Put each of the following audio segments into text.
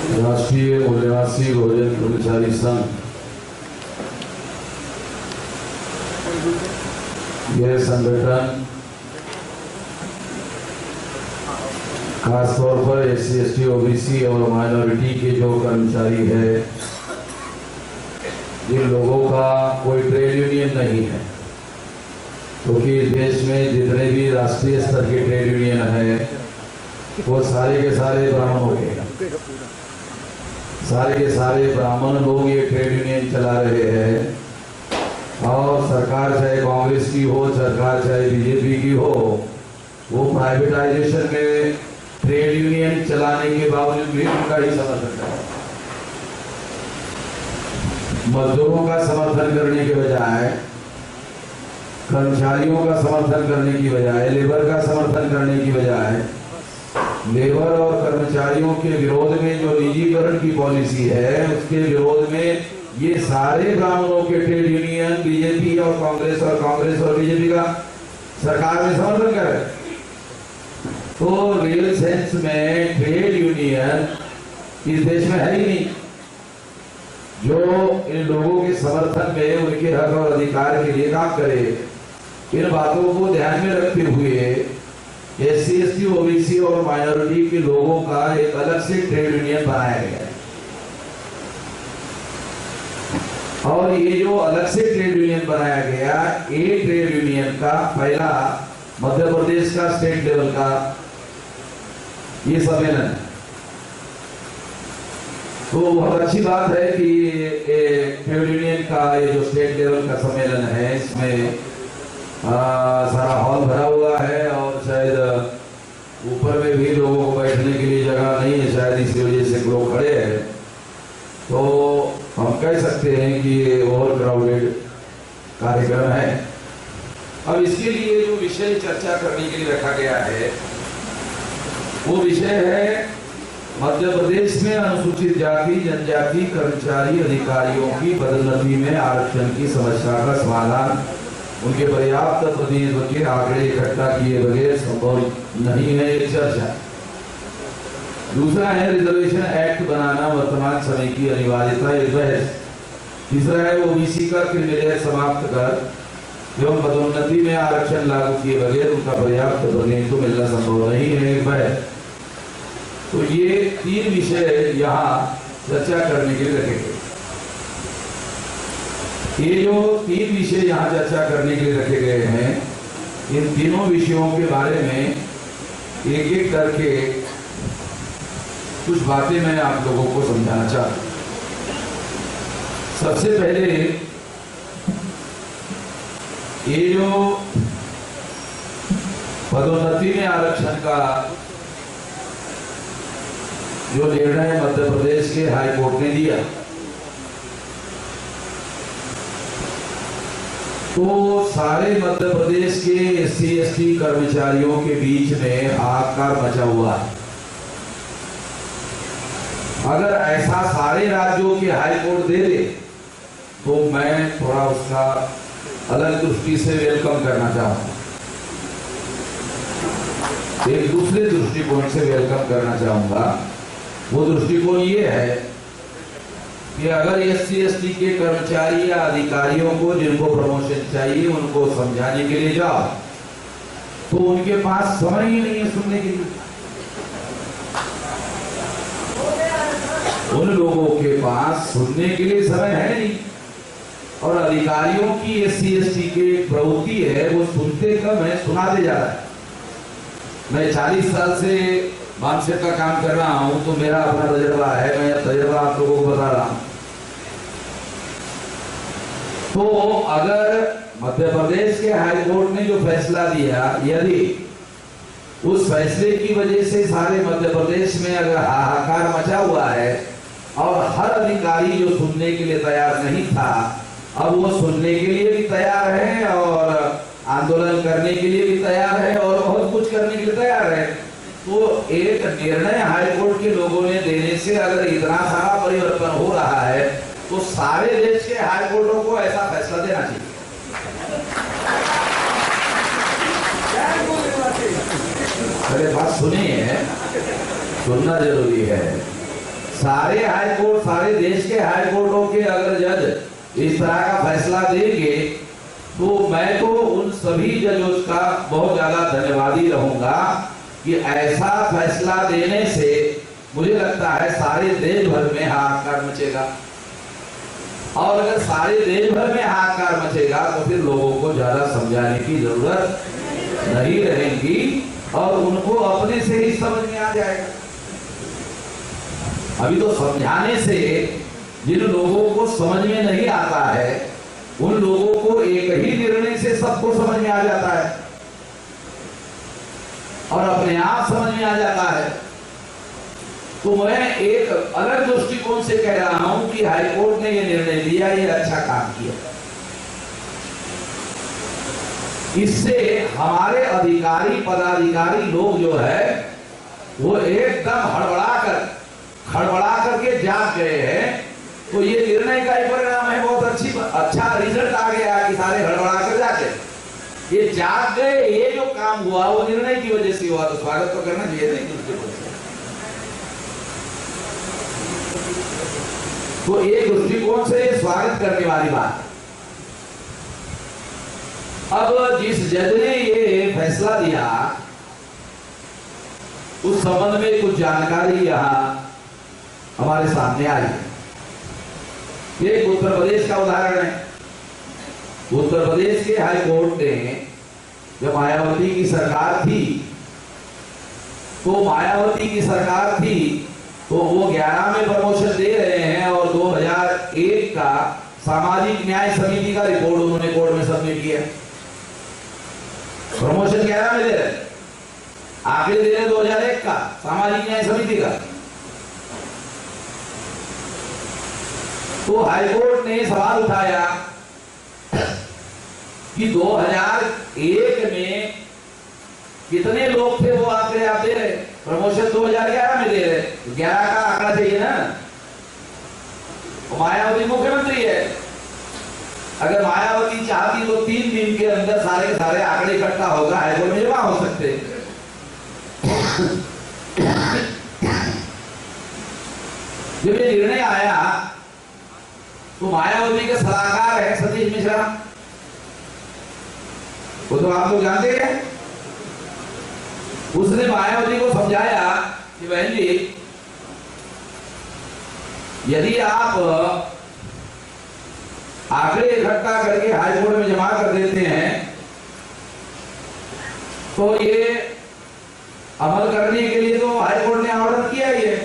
राष्ट्रीय मूल्यवासी बहुजन कर्मचारी संघ यह संगठन खासतौर पर SC, ST, OBC और माइनॉरिटी के जो कर्मचारी है, जिन लोगों का कोई ट्रेड यूनियन नहीं है, क्योंकि देश में जितने भी राष्ट्रीय स्तर के ट्रेड यूनियन है वो सारे के सारे ब्राह्मणों के, सारे के सारे ब्राह्मण लोग ये ट्रेड यूनियन चला रहे हैं। और सरकार चाहे कांग्रेस की हो, सरकार चाहे बीजेपी की हो, वो प्राइवेटाइजेशन में ट्रेड यूनियन चलाने के बावजूद भी उनका ही समर्थन करता है। मजदूरों का समर्थन करने के बजाय, कर्मचारियों का समर्थन करने की बजाय, लेबर का समर्थन करने की बजाय, लेबर और कर्मचारियों के विरोध में जो निजीकरण की पॉलिसी है उसके विरोध में ये सारे ब्राह्मणों के ट्रेड यूनियन बीजेपी और कांग्रेस और बीजेपी का सरकार में समर्थन कर रहे। तो रियल सेंस में ट्रेड यूनियन इस देश में है ही नहीं जो इन लोगों के समर्थन में उनके हक और अधिकार के लिए काम करे। इन बातों को ध्यान में रखते हुए SC, ST, OBC और माइनॉरिटी के लोगों का एक अलग से ट्रेड यूनियन बनाया गया है। और ये जो अलग से ट्रेड यूनियन बनाया गया, ये ट्रेड यूनियन का पहला मध्य प्रदेश का स्टेट लेवल का ये सम्मेलन है। तो बहुत अच्छी बात है कि ट्रेड यूनियन का ये जो स्टेट लेवल का सम्मेलन है, इसमें सारा हॉल भरा हुआ है और शायद ऊपर में भी लोगों को बैठने के लिए जगह नहीं है, शायद इसी वजह से लोग खड़े हैं। तो हम कह सकते हैं कि ये ओवर क्राउडेड कार्यक्रम है। अब इसके लिए जो विषय चर्चा करने के लिए रखा गया है वो विषय है मध्य प्रदेश में अनुसूचित जाति जनजाति कर्मचारी अधिकारियों की पदोन्नति में आरक्षण की समस्या का समाधान उनके पर्याप्त प्रतिनिधित्व के आंकड़े इकट्ठा किए बगैर संभव नहीं है, एक चर्चा। दूसरा है रिजर्वेशन एक्ट बनाना वर्तमान समय की अनिवार्यता, एक बहस। तीसरा है OBC का क्रिमिलेयर समाप्त कर एवं पदोन्नति में आरक्षण लागू किए बगैर उनका पर्याप्त प्रतिनिधित्व मिलना संभव नहीं है, एक बहस। तो ये तीन विषय यहाँ चर्चा करने के लिए रखे गए। ये जो तीन विषय यहाँ चर्चा करने के लिए रखे गए हैं, इन तीनों विषयों के बारे में एक एक करके कुछ बातें मैं आप लोगों को समझाना चाहता हूं। सबसे पहले ये जो पदोन्नति में आरक्षण का जो निर्णय मध्य प्रदेश के हाई कोर्ट ने दिया, तो सारे मध्य प्रदेश के SC, ST कर्मचारियों के बीच में हाहाकार मचा हुआ है। अगर ऐसा सारे राज्यों के हाई कोर्ट दे दे तो मैं थोड़ा उसका अलग दृष्टि से वेलकम करना चाहूंगा, एक दूसरे दृष्टिकोण से वेलकम करना चाहूंगा। वो दृष्टिकोण ये है कि अगर SC, ST के कर्मचारी या अधिकारियों को जिनको प्रमोशन चाहिए उनको समझाने के लिए जाओ तो उनके पास समय ही नहीं है सुनने के लिए। उन लोगों के पास सुनने के लिए समय है नहीं। और अधिकारियों की SC, ST की प्रवृत्ति है वो सुनते कम है, सुनाते ज्यादा है। मैं 40 साल से मानसिक का काम कर रहा हूं तो मेरा अपना तजुर्बा है, मैं तजुर्बा आप लोगों को बता रहा हूं। तो अगर मध्य प्रदेश के हाई कोर्ट ने जो फैसला दिया, यदि उस फैसले की वजह से सारे मध्य प्रदेश में अगर हाहाकार मचा हुआ है और हर अधिकारी जो सुनने के लिए तैयार नहीं था अब वो सुनने के लिए भी तैयार है और आंदोलन करने के लिए भी तैयार है और बहुत कुछ करने के लिए तैयार है, तो एक निर्णय हाईकोर्ट के लोगों ने देने से अगर इतना सारा परिवर्तन हो रहा है तो सारे देश के हाईकोर्टों को ऐसा फैसला देना चाहिए। अरे बात सुनिए, सुनना जरूरी है। सारे हाई कोर्ट, सारे देश के हाई कोर्टों के अगर जज इस तरह का फैसला देंगे तो मैं तो उन सभी जजों का बहुत ज्यादा धन्यवादी रहूंगा कि ऐसा फैसला देने से मुझे लगता है सारे देश भर में हाहाकार मचेगा। और अगर सारे देश भर में हाहाकार मचेगा तो फिर लोगों को ज्यादा समझाने की जरूरत नहीं रहेगी और उनको अपने से ही समझ में आ जाएगा। अभी तो समझाने से जिन लोगों को समझ में नहीं आता है उन लोगों को एक ही निर्णय से सबको समझ में आ जाता है और अपने आप समझ में आ जाता है। तो मैं एक अलग दृष्टिकोण से कह रहा हूं कि हाईकोर्ट ने यह निर्णय लिया, ये अच्छा काम किया। इससे हमारे अधिकारी पदाधिकारी लोग जो है वो एकदम खड़बड़ा करके जाग गए हैं। तो ये निर्णय का ही परिणाम है, बहुत अच्छा रिजल्ट आ गया कि सारे हड़बड़ा कर जाते ये जाग गए। ये जो काम हुआ वो निर्णय की वजह से हुआ, तो स्वागत तो करना चाहिए नहीं दूसरे को। तो एक दृष्टिकोण से स्वागत करने वाली बात। अब जिस जज ने ये फैसला दिया उस संबंध में कुछ जानकारी यहां हमारे सामने आई है। एक उत्तर प्रदेश का उदाहरण है। उत्तर प्रदेश के हाई कोर्ट ने जब मायावती की सरकार थी तो वो 11 में प्रमोशन दे रहे हैं और 2001 का सामाजिक न्याय समिति का रिपोर्ट उन्होंने कोर्ट में सबमिट किया। प्रमोशन 11 में दे रहे, आखिर दे रहे 2001 का सामाजिक न्याय समिति का। तो हाईकोर्ट ने सवाल उठाया कि 2001 में कितने लोग थे वो आंकड़े आप दे रहे, प्रमोशन 2011 में दे रहे, 11 का आंकड़ा चाहिए ना। मायावती मुख्यमंत्री है, अगर मायावती चाहती तो 3 दिन के अंदर सारे के सारे आंकड़े इकट्ठा होगा, हाईकोर्ट में जमा हो सकते। जब ये निर्णय आया तो मायावती के सलाहकार है सतीश मिश्रा, वो तो आप लोग जानते हैं। उसने मायावती को समझाया कि बहन जी यदि आप आंकड़े इकट्ठा करके हाईकोर्ट में जमा कर देते हैं तो ये अमल करने के लिए तो हाईकोर्ट ने ऑर्डर किया ही है,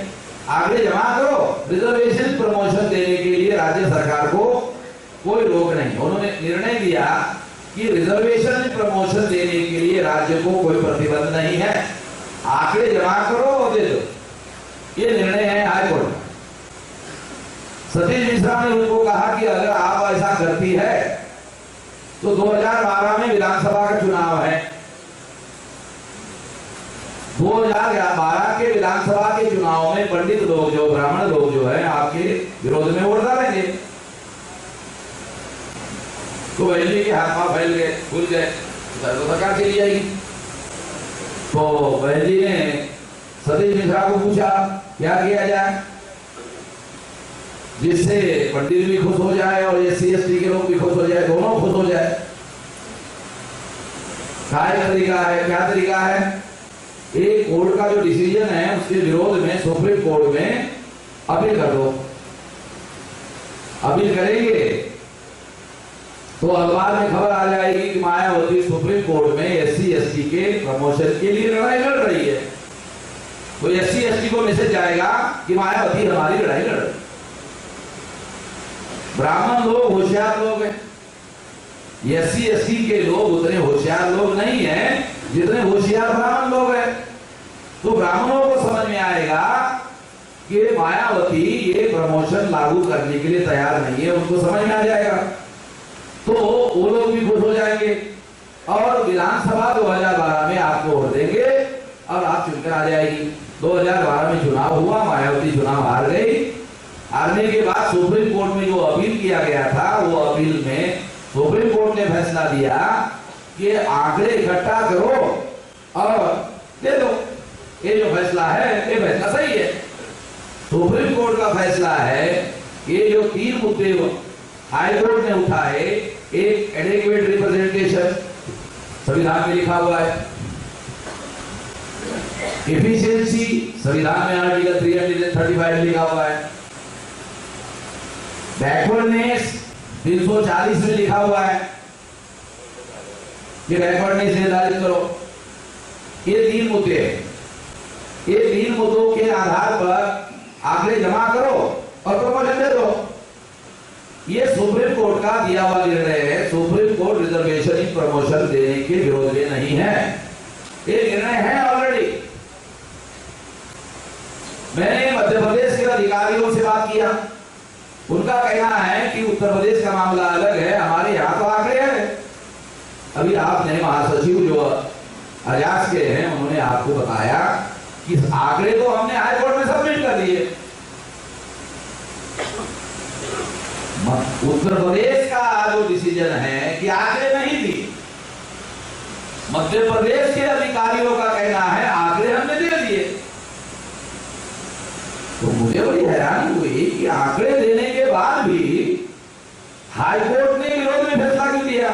आंकड़े जमा करो, रिजर्वेशन प्रमोशन देने के लिए राज्य सरकार को कोई रोक नहीं। उन्होंने निर्णय दिया कि रिजर्वेशन प्रमोशन देने के लिए राज्य को कोई प्रतिबंध नहीं है, आंकड़े जमा करो और दे दो। ये निर्णय है हाईकोर्ट का। सतीश मिश्रा ने उनको कहा कि अगर आप ऐसा करती है तो 2012 में विधानसभा का चुनाव है, 2012 के विधानसभा के चुनाव में पंडित लोग जो ब्राह्मण लोग जो है आपके विरोध में वोट डालेंगे। तो बहन के हाथ पांव फैल गए, भूल गए, तो सरकार चली जाएगी। तो बहन जी ने सतीश मिश्रा को पूछा क्या किया जाए जिससे पंडित भी खुश हो जाए और SC ST के लोग भी खुश हो जाए, दोनों खुश हो जाए। क्या तरीका है? एक कोर्ट का जो डिसीजन है उसके विरोध में सुप्रीम कोर्ट में अपील कर दो। अपील करेंगे तो अखबार में खबर आ जाएगी कि मायावती सुप्रीम कोर्ट में SC ST के प्रमोशन के लिए लड़ाई लड़ रही है। तो SC ST को मैसेज जाएगा कि मायावती हमारी लड़ाई लड़ रही। ब्राह्मण लोग होशियार लोग हैं, SC ST के लोग उतने होशियार लोग नहीं हैं जितने होशियार ब्राह्मण लोग हैं। तो ब्राह्मणों को समझ में आएगा कि मायावती ये प्रमोशन लागू करने के लिए तैयार नहीं है, उनको समझ में आ जाएगा। तो वो लोग भी खुश हो जाएंगे और विधानसभा 2012 में आपको वोट देंगे और आप चुनकर आ जाएगी। 2012 में चुनाव हुआ, मायावती चुनाव हार गई। हारने के बाद सुप्रीम कोर्ट में जो अपील किया गया था वो अपील में सुप्रीम कोर्ट ने फैसला दिया कि आंकड़े इकट्ठा करो और दे दो। ये जो फैसला है ये फैसला सही है। सुप्रीम कोर्ट का फैसला है, ये जो 3 मुद्दे हाई कोर्ट ने उठाए, एक एडेक्वेट रिप्रेजेंटेशन संविधान में लिखा हुआ है, एफिशिएंसी संविधान में आर्टिकल 335 लिखा हुआ है, बैकवर्डनेस 340 में लिखा हुआ है कि बैकवर्डनेस निर्धारित करो। ये 3 मुद्दे हैं, ये 3 मुद्दों के आधार पर आंकड़े जमा करो और प्रमोशन दे दो। ये सुप्रीम कोर्ट का दिया हुआ निर्णय है। Supreme court reservation in promotion देने के विरोध में नहीं है, ये निर्णय है ऑलरेडी। मैंने मध्य प्रदेश के अधिकारियों से बात किया, उनका कहना है कि उत्तर प्रदेश का मामला अलग है, हमारे यहाँ तो आंकड़े हैं। अभी आपने महासचिव जो अजाज के हैं, उन्होंने आपको बताया कि आंकड़े तो हमने हाई कोर्ट में सबमिट कर दिए। उत्तर प्रदेश का जो डिसीजन है कि आंकड़े नहीं दी, मध्य प्रदेश के अधिकारियों का कहना है आंकड़े हमने दे दिए। तो मुझे बड़ी हैरानी हुई कि आंकड़े देने के बाद भी हाई कोर्ट ने विरोध में फैसला क्यों दिया।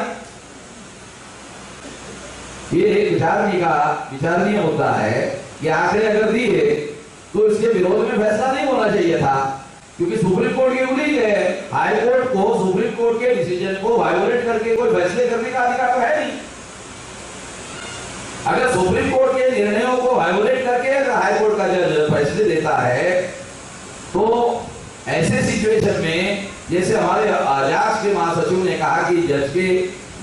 ये एक विचारणीय मुद्दा है कि आंकड़े अगर दिए तो इसके विरोध में फैसला नहीं होना चाहिए था, क्योंकि सुप्रीम कोर्ट की रूलिंग है। हाई कोर्ट को सुप्रीम कोर्ट के डिसीजन को वायोलेट करके कोई फैसले करने का अधिकार तो है नहीं। अगर सुप्रीम कोर्ट के निर्णयों को वायोलेट करके अगर हाई कोर्ट का जज फैसले देता है, तो ऐसे सिचुएशन में जैसे हमारे आजाद के महासचिव ने कहा कि जज के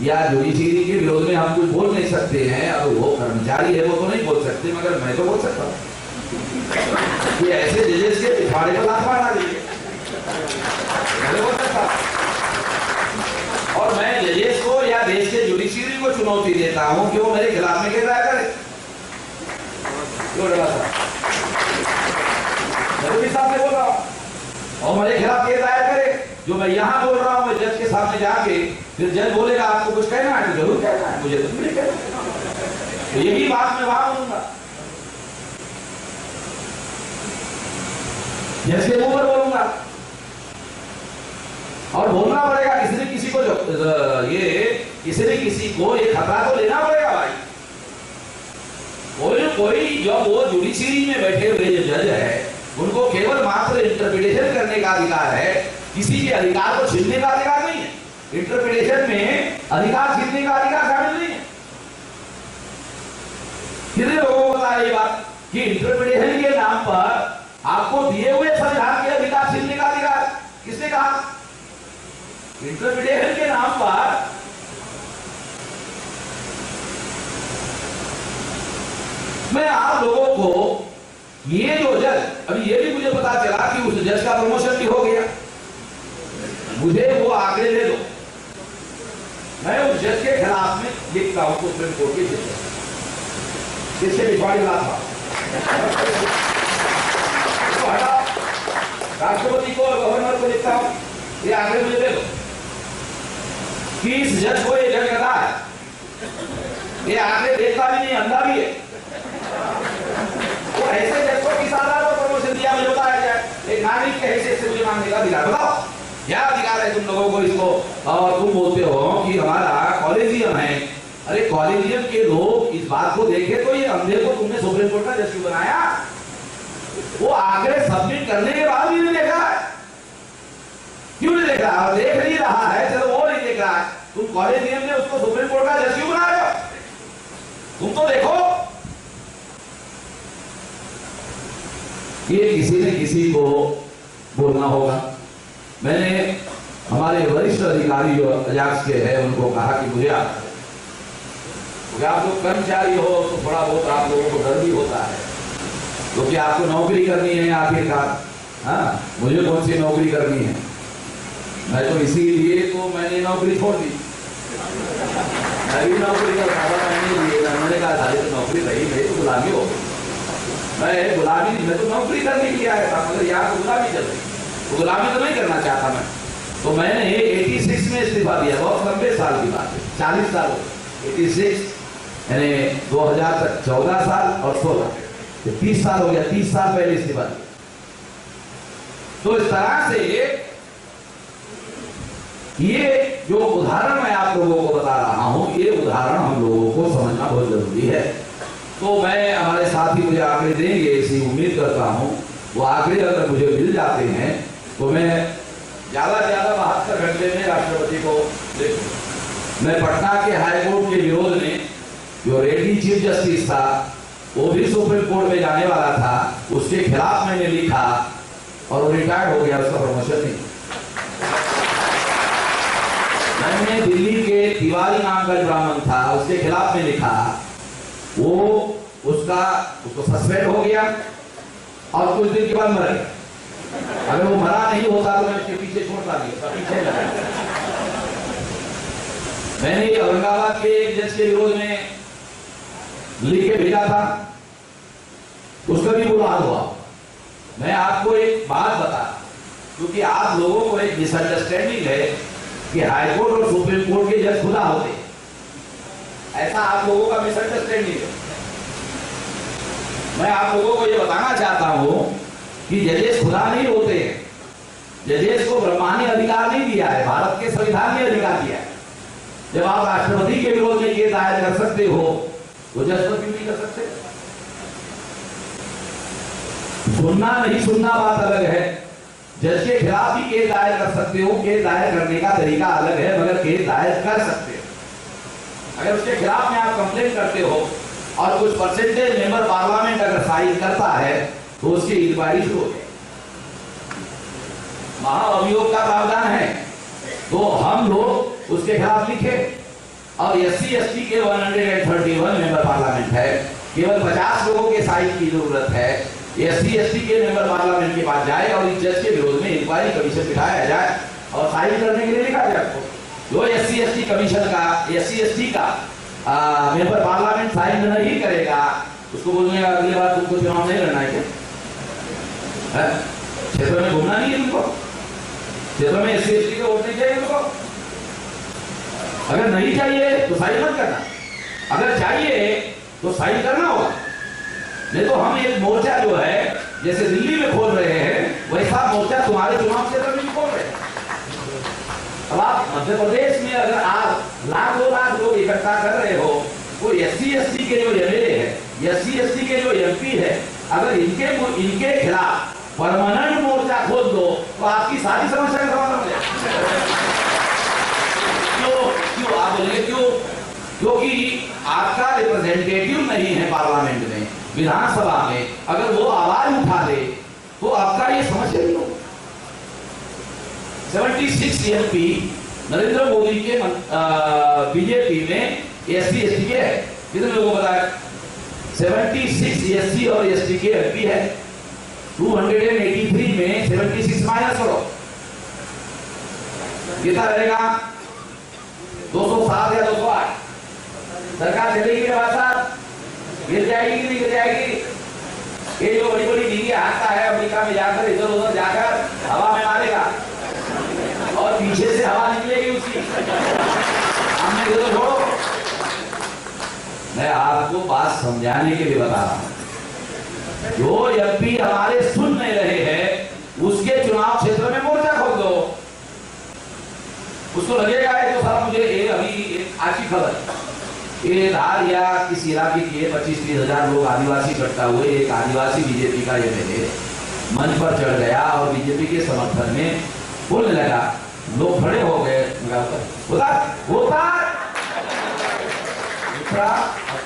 या जुडिशरी के विरोध में हम कुछ बोल नहीं सकते हैं, अब वो कर्मचारी है वो तो नहीं बोल सकते, मगर मैं तो बोल सकता हूँ कि ऐसे जजेस के पिछवाड़े पर लात मार डालिए, मैं बोल सकता। और मैं जजेस को या देश के जुडिशरी को चुनौती देता हूं कि वो मेरे खिलाफ में केस दायर करे। साहब ने बोल रहा हूं और मेरे खिलाफ केस दायर करे। जो मैं यहां बोल रहा हूं, मैं जज के सामने जाके फिर जज बोलेगा आपको कुछ कहना है तो जरूर कहना है, मुझे तो नहीं कहना। तो यही बात मैं वहां बोलूंगा, जज के मुंह पर बोलूंगा और बोलना पड़ेगा। किसी ने किसी को ये खतरा तो लेना पड़ेगा भाई। कोई जब वो जुडिशरी में बैठे हुए जो जज है, उनको केवल मात्र इंटरप्रिटेशन करने का अधिकार है, किसी के अधिकार को छीनने का अधिकार नहीं है। इंटरप्रिटेशन में अधिकार छीनने का अधिकार शामिल नहीं है। कितने लोगों को पता है ये बात कि इंटरप्रिटेशन के नाम पर आपको दिए हुए संविधान के अधिकार छीनने का अधिकार किसने कहा? इंटरप्रिटेशन के नाम पर मैं आप लोगों को ये जो जज, अभी ये भी मुझे पता चला कि उस जज का प्रमोशन भी हो गया। मुझे वो आंकड़े दे दो, मैं उस जज के खिलाफ में लिखता हूं सुप्रीम कोर्ट के जज, जिससे पिछवाड़ी लात था, राष्ट्रपति को और गवर्नर को लिखता हूं, ये आंकड़े मुझे दे दो कि इस जज को ये जज कहता है। ये आंकड़े देखता भी नहीं, अंधा भी है। वो ऐसे जज को किस आधार पर प्रमोशन दिया मुझे बताया जाए। एक नागरिक के हैसियत से मुझे मांगने का अधिकार बताओ, क्या अधिकार है तुम लोगों को इसको? और तुम बोलते हो कि हमारा कॉलेजियम है। अरे कॉलेजियम के लोग इस बात को देखे तो ये अंधे को तुमने सुप्रीम कोर्ट का जज क्यों बनाया? वो आंकड़े सबमिट करने के बाद भी नहीं देखा है, क्यों नहीं देख रहा? और देख नहीं रहा है, चलो वो नहीं देख रहा है, तुम कॉलेजियम ने उसको सुप्रीम कोर्ट का जज क्यों बना रहे हो? तुम तो देखो। ये किसी ने किसी को बोलना होगा। मैंने हमारे वरिष्ठ अधिकारी जो अजाक्स के हैं उनको कहा कि मुझे आप लोग कर्मचारी हो तो थोड़ा बहुत आप लोगों को डर भी होता है, क्योंकि आपको नौकरी करनी है आखिरकार। हाँ, मुझे कौन सी नौकरी करनी है? मैं तो इसीलिए तो मैंने नौकरी छोड़ दी। मैं भी नौकरी का मैंने कहा सारी तो नौकरी रही, मेरी तो गुलामी हो गई। मैं तो नौकरी करने के लिए आया था, मगर यहाँ तो गुलामी चल रही, तो गुलामी तो नहीं करना चाहता मैं। तो मैंने 86 में इस्तीफा दिया, बहुत लंबे साल की बात है, 40 साल 86 यानी 2000 तक 14 साल और 16, 30 साल हो गया। 30 साल पहले इस्तीफा दिया। तो इस तरह से ये जो उदाहरण मैं आप लोगों को बता रहा हूं, ये उदाहरण हम लोगों को समझना बहुत जरूरी है। तो मैं, हमारे साथी मुझे आंकड़े देंगे ऐसी उम्मीद करता हूं। वो आंकड़े अगर मुझे मिल जाते हैं तो मैं ज्यादा से ज्यादा 72 घंटे में राष्ट्रपति को देखूं। मैं पटना के हाईकोर्ट के विरोध में, जो रेड्डी चीफ जस्टिस था, वो भी सुप्रीम कोर्ट में जाने वाला था, उसके खिलाफ मैंने लिखा और वो रिटायर्ड हो गया, उसका प्रमोशन नहीं। मैंने दिल्ली के तिवारी नाम का ब्राह्मण था, उसके खिलाफ में लिखा, वो उसको सस्पेंड हो गया और कुछ दिन के बाद मर गया। अगर वो मरा नहीं होता तो मैं उसके पीछे छोड़ता नहीं, उसका पीछे लगा। मैंने औरंगाबाद के एक जज के विरोध में लिख के भेजा था, उसका भी बुरा हाल हुआ। मैं आपको एक बात बता, क्योंकि आप लोगों को एक मिसअंडरस्टैंडिंग है कि हाईकोर्ट और सुप्रीम कोर्ट के जज खुदा होते हैं, ऐसा आप लोगों का मिसअंडरस्टैंडिंग है। मैं आप लोगों को यह बताना चाहता हूं कि जजेस खुदा नहीं होते हैं। जजेस को ब्रह्मांडीय अधिकार नहीं दिया है, भारत के संविधान ने अधिकार दिया है। जब आप राष्ट्रपति के विरोध में केस दायर कर सकते हो तो जज पर क्यों नहीं कर सकते? सुनना नहीं सुनना बात अलग है। जज के खिलाफ भी केस दायर कर सकते हो, केस दायर करने का तरीका अलग है, मगर केस दायर कर सकते हो। अगर उसके खिलाफ में आप कंप्लेन करते हो और कुछ परसेंटेज मेंबर पार्लियामेंट अगर साइन करता है तो उसकी इंक्वायरी शुरू हो जाए। महाअभियोग का प्रावधान है, तो हम लोग उसके खिलाफ लिखे। और SC ST के 131 मेंबर पार्लियामेंट है, केवल 50 लोगों के साइन की जरूरत है। SC ST के मेंबर पार्लियामेंट के पास जाए और इस जज के विरोध में इंक्वायरी कमीशन बिठाया जाए और साइन करने के लिए लिखा जाए। जो SC ST कमीशन का, SC ST का मेंबर पार्लियामेंट साइन नहीं करेगा, उसको बोलने अगली बार तुमको चुनाव नहीं लड़ना है क्या? क्षेत्र में घूमना नहीं है तुमको? क्षेत्र में SC ST के वोट नहीं चाहिए तुमको? अगर नहीं चाहिए तो साइन मत करना, अगर चाहिए तो साइन करना होगा। नहीं तो हम एक मोर्चा जो है जैसे दिल्ली में खोल रहे हैं, वैसा मोर्चा तुम्हारे चुनाव क्षेत्र में भी खोल रहे हैं। अब आप मध्य प्रदेश में अगर आप लाख 2 लाख लोग इकट्ठा कर रहे हो, तो SC ST के जो MLA है, SC ST के जो MP है, अगर इनके खिलाफ परमानेंट मोर्चा खोल दो तो आपकी सारी समस्या का समाधान हो जाएगा। क्यों आप बोलेंगे क्यों? क्योंकि आपका रिप्रेजेंटेटिव नहीं है पार्लियामेंट में, विधानसभा में। अगर वो आवाज उठा दे तो आपका ये समस्या नहीं होगा। 76 MP नरेंद्र मोदी के बीजेपी में SC ST के है, कितने लोगों को बताया? 76 SC और ST के MP है। 283 में 76 माइनस करो, कितना रहेगा? 207 या 208। सरकार चलेगी के बाद साथ गिर जाएगी कि नहीं गिर जाएगी? ये जो बड़ी बड़ी डिग्री हाथता है अमेरिका में जाकर, इधर उधर जाकर हवा में मारेगा और पीछे से हवा निकलेगी उसकी, हमने इधर छोड़ो। मैं आपको बात समझाने के लिए बता रहा हूं। जो MP हमारे सुन नहीं रहे हैं, उसके चुनाव क्षेत्र में मोर्चा खोल दो। उसको लगेगा तो साहब मुझे अभी आज की खबर, ये धार या किसी इलाके के 25-30 हजार लोग आदिवासी इकट्ठा हुए, एक आदिवासी बीजेपी का MLA मंच पर चढ़ गया और बीजेपी के समर्थन में बोलने लगा। लोग खड़े हो गए,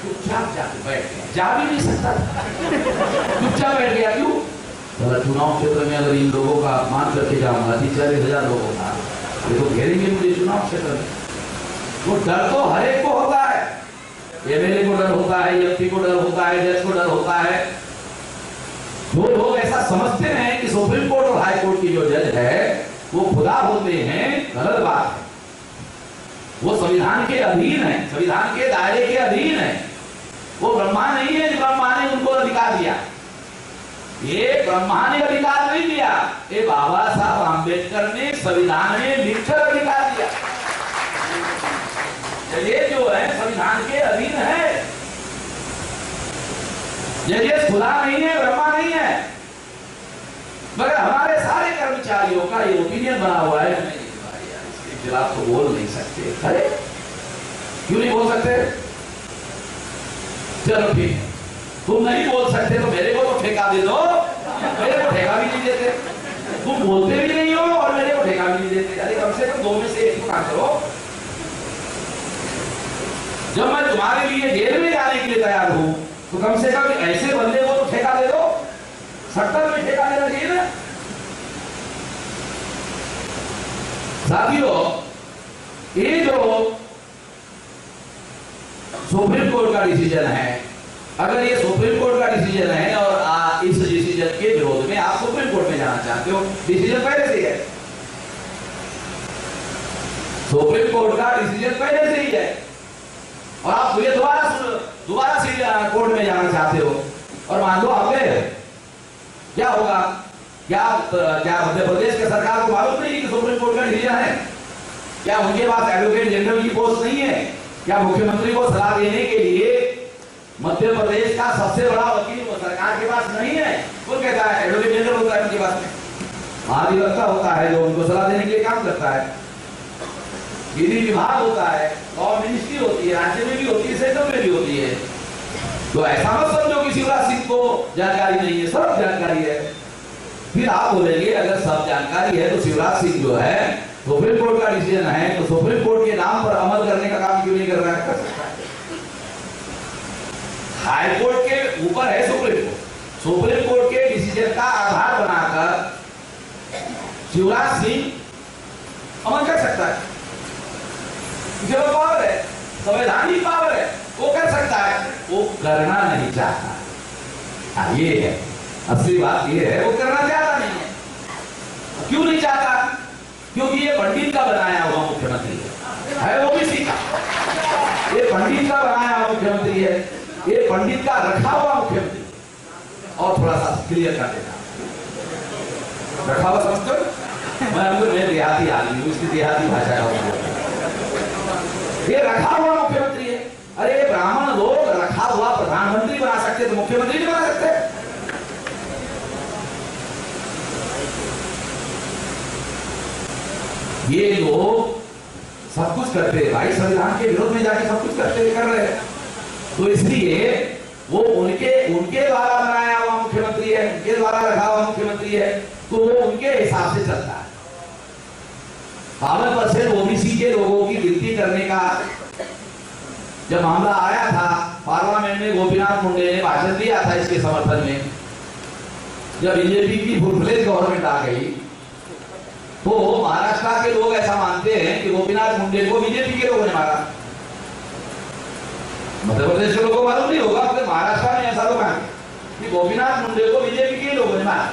चुपचाप जाके बैठ गया, जा भी नहीं सकता, चुपचाप बैठ गया। क्यों? चुनाव क्षेत्र में अगर इन लोगों का अपमान करके जाऊंगा, 30-40 हजार लोगों का, ये तो घेरेंगे मुझे चुनाव क्षेत्र में। वो डर तो हर एक को होता है, MLA को डर होता है, MP को डर होता है, जज को डर होता है। जो लोग ऐसा समझते हैं कि सुप्रीम कोर्ट और हाई कोर्ट की जो जज है वो खुदा होते हैं, गलत बात है। वो संविधान के अधीन है, संविधान के दायरे के अधीन है। वो ब्रह्मा नहीं है, ब्रह्मा ने उनको अधिकार दिया। ये ब्रह्मा ने अधिकार नहीं दिया, ये बाबा साहब आम्बेडकर ने संविधान में लिखकर अधिकार दिया। ये जो है संविधान के अधीन है। ये खुदा नहीं है, ब्रह्मा नहीं है, मगर हमारे सारे कर्मचारियों का ये ओपिनियन बना हुआ है, इसके खिलाफ तो बोल नहीं सकते। अरे क्यों नहीं बोल सकते? चलो ठीक है, तुम नहीं बोल सकते तो मेरे को तो ठेका दे दो। मेरे को ठेका भी नहीं देते, तुम बोलते भी नहीं हो और मेरे को ठेका भी नहीं देते। अरे कम से कम दो में से एक को काम करो। जब मैं तुम्हारे लिए जेल में जाने के लिए तैयार हूं तो कम से कम ऐसे बंदे को तो ठेका दे दो। 70 में ठेका देना चाहिए ना। साथियों, ये जो सुप्रीम कोर्ट का डिसीजन है, अगर ये सुप्रीम कोर्ट का डिसीजन है और इस डिसीजन के विरोध में आप सुप्रीम कोर्ट में जाना चाहते हो, डिसीजन पहले से ही है, सुप्रीम कोर्ट का डिसीजन पहले से ही है और आप ये दोबारा से कोर्ट में जाना चाहते हो और मान लो आप गए, क्या होगा? क्या मध्य प्रदेश के सरकार को मालूम नहीं कि सुप्रीम कोर्ट का डिसीजन है? क्या उनके पास एडवोकेट जनरल की पोस्ट नहीं है? क्या मुख्यमंत्री को सलाह देने के लिए मध्य प्रदेश का सबसे बड़ा वकील वो सरकार के पास नहीं है? वो कहता है एडवोकेट जनरल होता है उनके पास में, महाधिवक्ता होता है जो उनको सलाह देने के लिए काम करता है, विधि विभाग होता है, लॉ मिनिस्ट्री होती है, राज्य में भी होती है, सेंटर में भी होती है। तो ऐसा मत समझो कि शिवराज सिंह को जानकारी नहीं है, सब जानकारी है। फिर आप बोलेंगे अगर सब जानकारी है तो शिवराज सिंह जो है सुप्रीम कोर्ट का डिसीजन है तो सुप्रीम कोर्ट के नाम पर अमल करने का काम क्यों नहीं कर रहा है? कर सकता है। हाई कोर्ट के ऊपर है सुप्रीम कोर्ट, सुप्रीम कोर्ट के डिसीजन का आधार बनाकर शिवराज सिंह अमल कर सकता है। जो पावर है, संवैधानिक पावर है, वो कर सकता है, वो करना नहीं चाहता। ये है असली बात, ये है वो करना चाहता नहीं है। क्यों नहीं चाहता? क्योंकि ये पंडित का बनाया हुआ मुख्यमंत्री है, वो भी सीखा। ये पंडित का बनाया हुआ मुख्यमंत्री है, ये पंडित का रखा हुआ मुख्यमंत्री। और थोड़ा सा क्लियर कर देना, रखा हुआ समझो, मैं देहाती आदमी हूँ, इसकी देहाती भाषा है। ये रखा हुआ मुख्यमंत्री है। अरे ब्राह्मण लोग रखा हुआ प्रधानमंत्री बना सकते तो मुख्यमंत्री नहीं बना सकते? ये लोग सब कुछ करते हैं भाई, संविधान के विरोध में जाके सब कुछ करते कर रहे हैं। तो इसलिए वो उनके द्वारा बनाया हुआ मुख्यमंत्री है, उनके द्वारा रखा हुआ मुख्यमंत्री है, तो वो उनके हिसाब से चलता है। 52% ओबीसी के लोगों की गिनती करने का जब मामला आया था पार्लियामेंट में, गोपीनाथ मुंडे ने भाषण दिया था इसके समर्थन में। जब बीजेपी की फुल-फ्लेज गवर्नमेंट आ गई तो महाराष्ट्र के लोग ऐसा मानते हैं कि गोपीनाथ मुंडे को बीजेपी के लोगों ने मारा। मध्य प्रदेश के लोगों को मालूम नहीं होगा, तो महाराष्ट्र में ऐसा लोग मानते कि गोपीनाथ मुंडे को बीजेपी के लोगों ने मारा।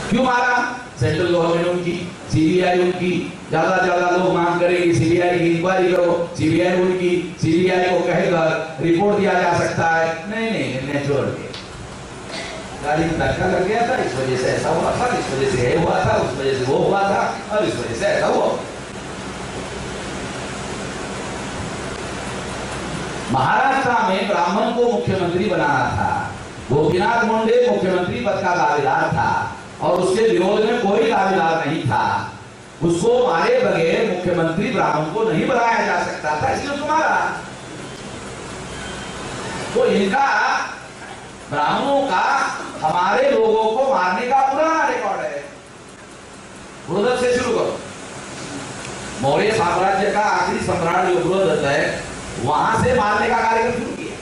क्यों मारा? सेंट्रल गवर्नमेंट उनकी, सीबीआई उनकी, ज्यादा से ज्यादा लोग मांग करेंगे सीबीआई की इंक्वायरी करो, सीबीआई उनकी, सीबीआई को कहकर रिपोर्ट दिया जा सकता है। नहीं, नेचुरल के गाड़ी में धक्का लग गया था, इस वजह से ऐसा हुआ था, इस वजह से ये हुआ था, उस वजह से वो हुआ था और इस वजह से ऐसा हुआ। महाराष्ट्र में ब्राह्मण को मुख्यमंत्री बनाना था, गोपीनाथ मुंडे मुख्यमंत्री पद का दावेदार था और उसके विरोध में कोई दावेदार नहीं था। उसको मारे बगैर मुख्यमंत्री ब्राह्मण को नहीं बनाया जा सकता था, इसलिए उसको मारा। तो इनका ब्राह्मणों का हमारे लोगों को मारने का पुराना रिकॉर्ड है। बृहदत्त से शुरू करो। मौर्य साम्राज्य का आखिरी सम्राट जो बृहदत्त है, वहां से मारने का कार्यक्रम शुरू किया।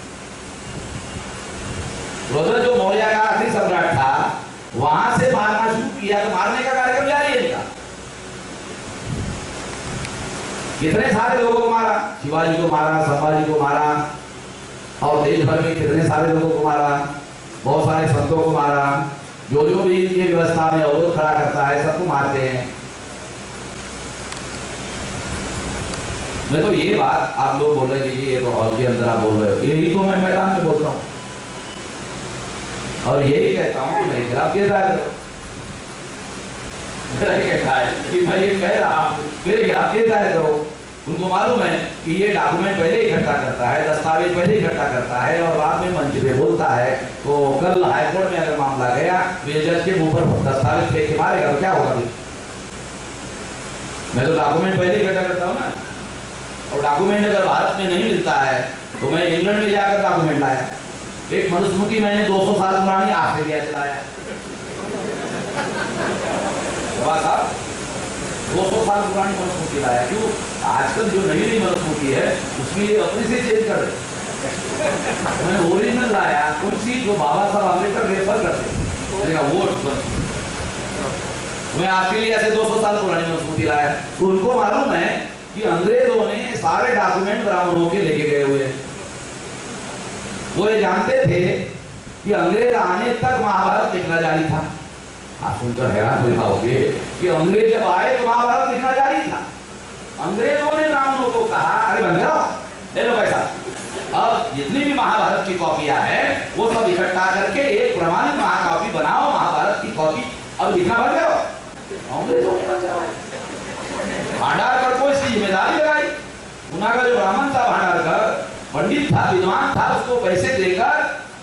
बृहदत्त जो मौर्य का आखिरी सम्राट था, वहां से मारना शुरू किया, तो मारने का कार्यक्रम जारी है इनका। कितने सारे लोगों को मारा, शिवाजी को मारा, संभाजी को मारा और देश भर में कितने सारे लोगों को मारा, बहुत सारे संतों को मारा। जो भी इनकी व्यवस्था में अवरोध खड़ा करता है सबको मारते हैं। मैं तो ये बात आप लोग बोल रहे हैं कि ये तो हॉल के अंदर आप बोल रहे हो, यही तो मैं मैदान में बोल रहा हूँ और यही कहता हूँ कि मेरे खिलाफ केस दायर करो। मेरा कहता है कि मैं ये कह रहा हूँ मेरे खिलाफ केस दायर करो, उनको मालूम है कि ये डॉक्यूमेंट पहले इकट्ठा करता है, दस्तावेज पहले इकट्ठा करता है और बाद में मंच पे बोलता है। तो कल हाईकोर्ट में अगर मामला गया तो ये जज के ऊपर दस्तावेज फेंक के मारेगा तो क्या होगा? मैं तो डॉक्यूमेंट पहले इकट्ठा करता हूँ ना, और डॉक्यूमेंट अगर भारत में नहीं मिलता है तो मैं इंग्लैंड में जाकर डॉक्यूमेंट लाया। एक मनुस्मृति मैंने 200 साल पुरानी ऑस्ट्रेलिया चलाया। 200 साल पुरानी मनुस्मृति लाया। क्यों? आजकल जो नई नई मनुस्मृति है उसकी अपनी से चेंज कर रहे। मैंने ओरिजिनल लाया, कुछ जो बाबा साहब अम्बेडकर रेफर करते वो मैं ऑस्ट्रेलिया से 200 साल पुरानी मनुस्मृति लाया। तो उनको मालूम है कि अंग्रेजों ने सारे डॉक्यूमेंट ब्राह्मणों के लेके गए हुए। वो ये जानते थे कि अंग्रेज आने तक महाभारत लिखना जारी था। आप सुनकर हैरान हो जाओगे कि अंग्रेज जब आए तो महाभारत लिखना जारी था। अंग्रेजों ने ब्राह्मणों को कहा, अरे बन जाओ, ले लो पैसा, अब जितनी भी महाभारत की कॉपियां हैं वो सब इकट्ठा करके एक प्रमाणित महाकाव्य बनाओ, महाभारत की कॉपी अब लिखना बन जाओ। अंग्रेजों ने बन जाओ। भांडारकर को इसकी जिम्मेदारी लगाई। उनका जो ब्राह्मण था भांडारकर, पंडित था, विद्वान था, उसको पैसे देकर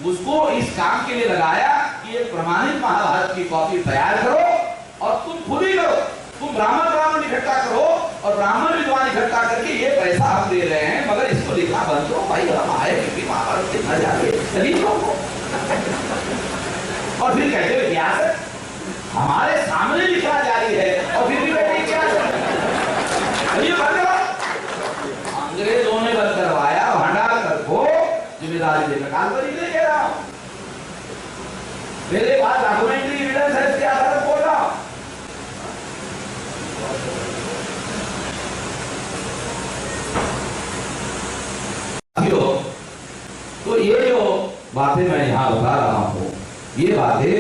उसको इस काम के लिए लगाया कि एक प्रमाणित महाभारत की कॉपी तैयार करो और तुम खुद ही करो। तुम ब्राह्मण इकट्ठा करो और ब्राह्मण विद्वान इकट्ठा करके ये पैसा हम दे रहे हैं, मगर इसको लिखना बंद करो भाई, हम आए क्योंकि महाभारत लिखना चाहिए, लिख लो। और फिर कहते हुए क्या है, हमारे सामने लिखना जारी है और फिर भी कहते क्या अंग्रेजों ने बंद करवाया। भांडारकर को जिम्मेदारी देकर काल्पनिक नहीं कह रहा हूं, मेरे पास डॉक्यूमेंट्री एविडेंस है, इसके आधार पर बोल रहा हूं। तो ये जो बातें मैं यहां बता रहा हूं, ये बातें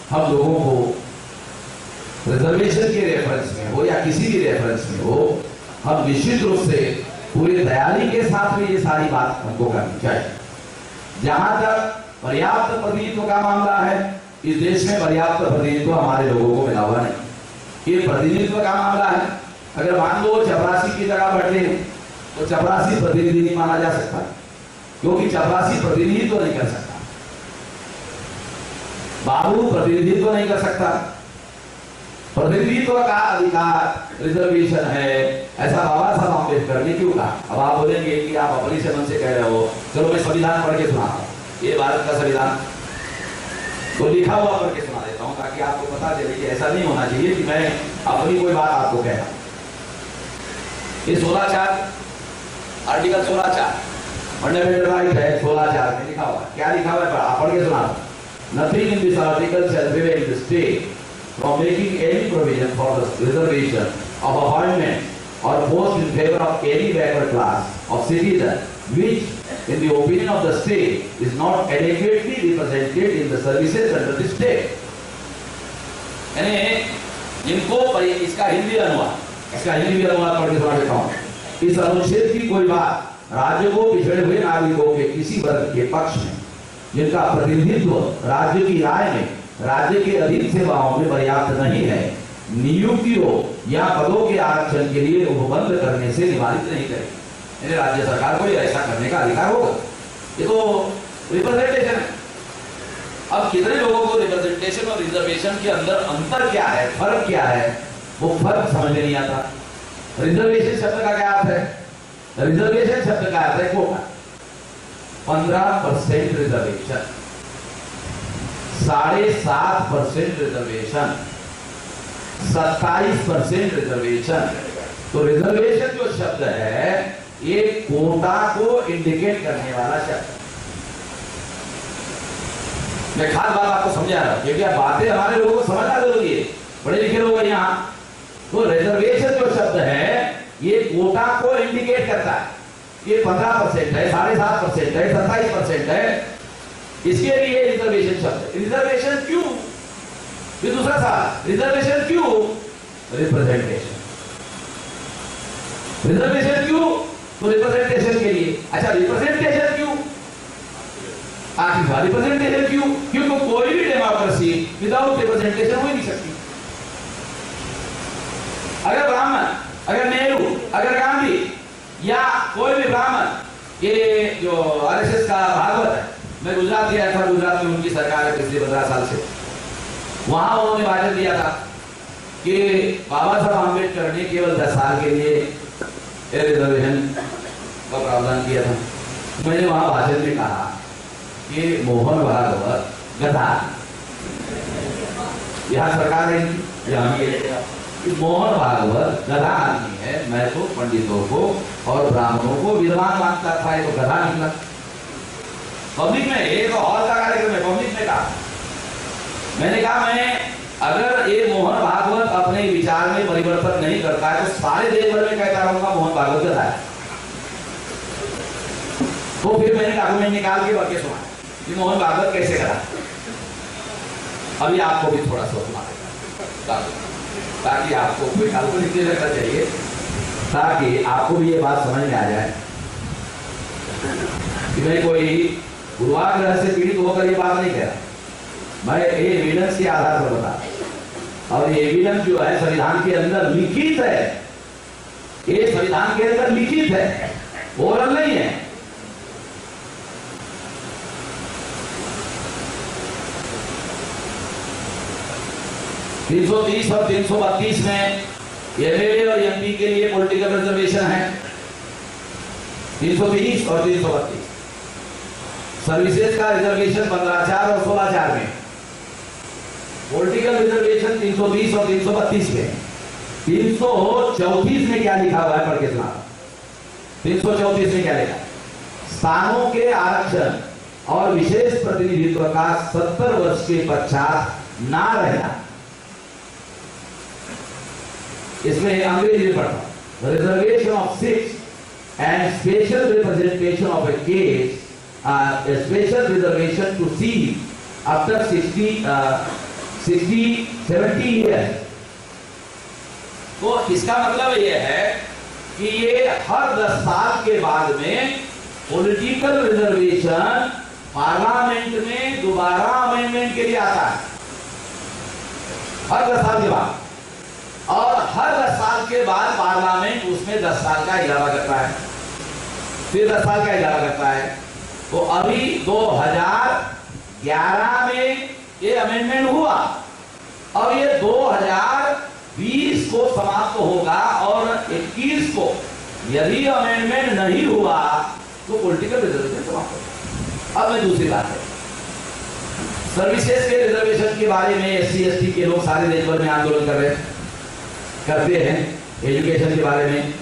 हम लोगों को रिजर्वेशन के रेफरेंस में हो या किसी भी रेफरेंस में हो, हम निश्चित रूप से पूरी तैयारी के साथ में ये सारी बात हमको करनी चाहिए। जहां तक पर्याप्त प्रतिनिधित्व का मामला है, इस देश में पर्याप्त प्रतिनिधित्व हमारे लोगों को मिला हुआ नहीं। ये प्रतिनिधित्व का मामला है। अगर मान लो चपरासी की जगह बैठे तो चपरासी प्रतिनिधि नहीं माना जा सकता, क्योंकि चपरासी प्रतिनिधित्व नहीं कर सकता, बाबू प्रतिनिधित्व नहीं कर सकता। प्रतिनिधित्व का अधिकार रिजर्वेशन है, ऐसा बाबा साहब अम्बेडकर ने क्यों कहा? अब आप बोलेंगे कि आप अपनी से मन से कह रहे हो, चलो मैं संविधान पढ़ के सुनाता हूं। ये भारत का संविधान तो लिखा हुआ पढ़ के सुना देता हूं, ताकि आपको पता चले कि ऐसा नहीं होना चाहिए कि मैं अपनी कोई बात आपको कह रहा हूं। ये 16(4) आर्टिकल 16(4) फंडामेंटल राइट है। 16(4) में लिखा हुआ है, क्या लिखा हुआ है आप पढ़ के सुना। Nothing in this article shall prevent the state from making any provision for the reservation of appointment or post in favor of any backward class of citizen which, in the opinion of the state, is not adequately represented in the services under the state. यानी इनको इसका हिंदी अनुवाद पढ़ के सुना देता हूँ। इस अनुच्छेद की कोई बात राज्य को पिछड़े हुए नागरिकों के किसी वर्ग के पक्ष में जिनका प्रतिनिधित्व राज्य की राय में राज्य के अधीन सेवाओं में पर्याप्त नहीं है, नियुक्तियों या पदों के आरक्षण के लिए उपबंध करने से निवारित नहीं करेगी। राज्य सरकार को ऐसा करने का अधिकार होगा। ये तो रिप्रेजेंटेशन है। अब कितने लोगों को रिप्रेजेंटेशन और रिजर्वेशन के अंदर अंतर क्या है, फर्क क्या है, वो फर्क समझ में नहीं आता। रिजर्वेशन शब्द का क्या अर्थ है? रिजर्वेशन शब्द का अर्थ है कोटा। 15% reservation, 7.5% reservation, 27% reservation. तो रिजर्वेशन जो शब्द है ये कोटा को इंडिकेट करने वाला शब्द। मैं खास बात आपको समझा रहा हूं, क्योंकि बातें हमारे लोगों को समझना जरूरी है, पढ़े लिखे लोग यहाँ। तो रिजर्वेशन जो शब्द है ये कोटा को इंडिकेट करता है। ये 15% है, 7.5% है, 27% है, इसके लिए रिजर्वेशन शब्द। रिजर्वेशन क्यों? ये दूसरा सवाल, रिजर्वेशन क्यों? रिप्रेजेंटेशन। रिजर्वेशन क्यों? तो रिप्रेजेंटेशन के लिए। अच्छा, रिप्रेजेंटेशन क्यों? आखिरी बात, रिप्रेजेंटेशन क्यों? क्योंकि कोई भी डेमोक्रेसी विदाउट रिप्रेजेंटेशन हो ही नहीं सकती। अगर ब्राह्मण, अगर नेहरू, गुजरात गया था, गुजरात में उनकी सरकार है पिछले 15 साल से। वहां उन्होंने भाषण दिया था कि बाबा साहब आम्बेडकर ने केवल 10 साल के लिए रिजर्वेशन का प्रावधान किया था। मैंने वहां भाषण में कहा कि मोहन भागवत गधा, यहाँ सरकार है कि मोहन भागवत गधा आदमी है। मैं तो पंडितों को और ब्राह्मणों को विद्वान मानता था, ये तो गधा निकला। पब्लिक में, ये तो हॉल का कार्यक्रम है, पब्लिक में कहा। मैंने कहा मैं अगर ये मोहन भागवत अपने विचार में परिवर्तन नहीं करता है तो सारे देश भर में कहता रहूंगा मोहन भागवत गधा है। तो फिर मैंने डॉक्यूमेंट निकाल के वाक्य सुना कि मोहन भागवत कैसे करा। अभी आपको भी थोड़ा सोचना पड़ेगा ताकि आपको कोई काल्पनिक नहीं लगना चाहिए, ताकि आपको भी ये बात समझ में आ जाए कि मैं कोई पूर्वाग्रह से पीड़ित होकर ये बात नहीं कह रहा। मैं ये एविडेंस के आधार पर बता, और ये एविडेंस जो है संविधान के अंदर लिखित है, ये संविधान के अंदर लिखित है, ओरल नहीं है। तीन 330 और 332 में एमएलए और एमपी के लिए पॉलिटिकल रिजर्वेशन है। 330 और 332 सर्विसेज का रिजर्वेशन 15,400 और 16,400 में, पॉलिटिकल रिजर्वेशन 320 और 332 में। 334 में क्या लिखा हुआ है पढ़ के सुना। 334 में क्या लिखा? स्थानों के आरक्षण और विशेष प्रतिनिधित्व का 70 वर्ष के पश्चात ना रहना। इसमें अंग्रेजी में पढ़ा, reservation of seats and special representation of a case, special reservation to seat after 70 years. तो इसका मतलब यह है कि ये हर 10 साल के बाद में पॉलिटिकल रिजर्वेशन पार्लियामेंट में दोबारा अमेंडमेंट के लिए आता है, हर 10 साल के बाद। और हर 10 साल के बाद पार्लियामेंट उसमें 10 साल का इजाफा करता है, फिर 10 साल का इजाफा करता है। तो अभी 2011 में ये अमेंडमेंट हुआ, अब ये 2020 को समाप्त होगा, और 21 को यदि अमेंडमेंट नहीं हुआ तो पॉलिटिकल रिजर्वेशन समाप्त होगा। अब मैं दूसरी बात है, सर्विसेज के रिजर्वेशन के बारे में SC ST के लोग सारे देश भर में आंदोलन करते हैं। एजुकेशन के बारे में,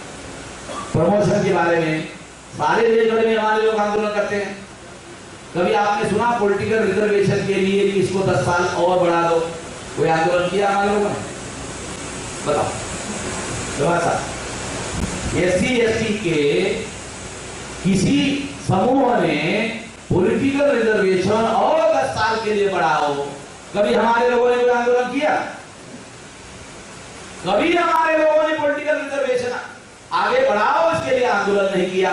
प्रमोशन के बारे में, सारे देश भर में हमारे लोग आंदोलन करते हैं। कभी आपने सुना पॉलिटिकल रिजर्वेशन के लिए कि इसको 10 साल और बढ़ा दो? कोई आंदोलन किया हमारे लोगों ने? बताओ। SC ST के किसी समूह ने पॉलिटिकल रिजर्वेशन और 10 साल के लिए बढ़ाओ, कभी हमारे लोगों ने कोई आंदोलन किया? कभी हमारे लोगों ने पॉलिटिकल रिजर्वेशन आगे बढ़ाओ इसके लिए आंदोलन नहीं किया।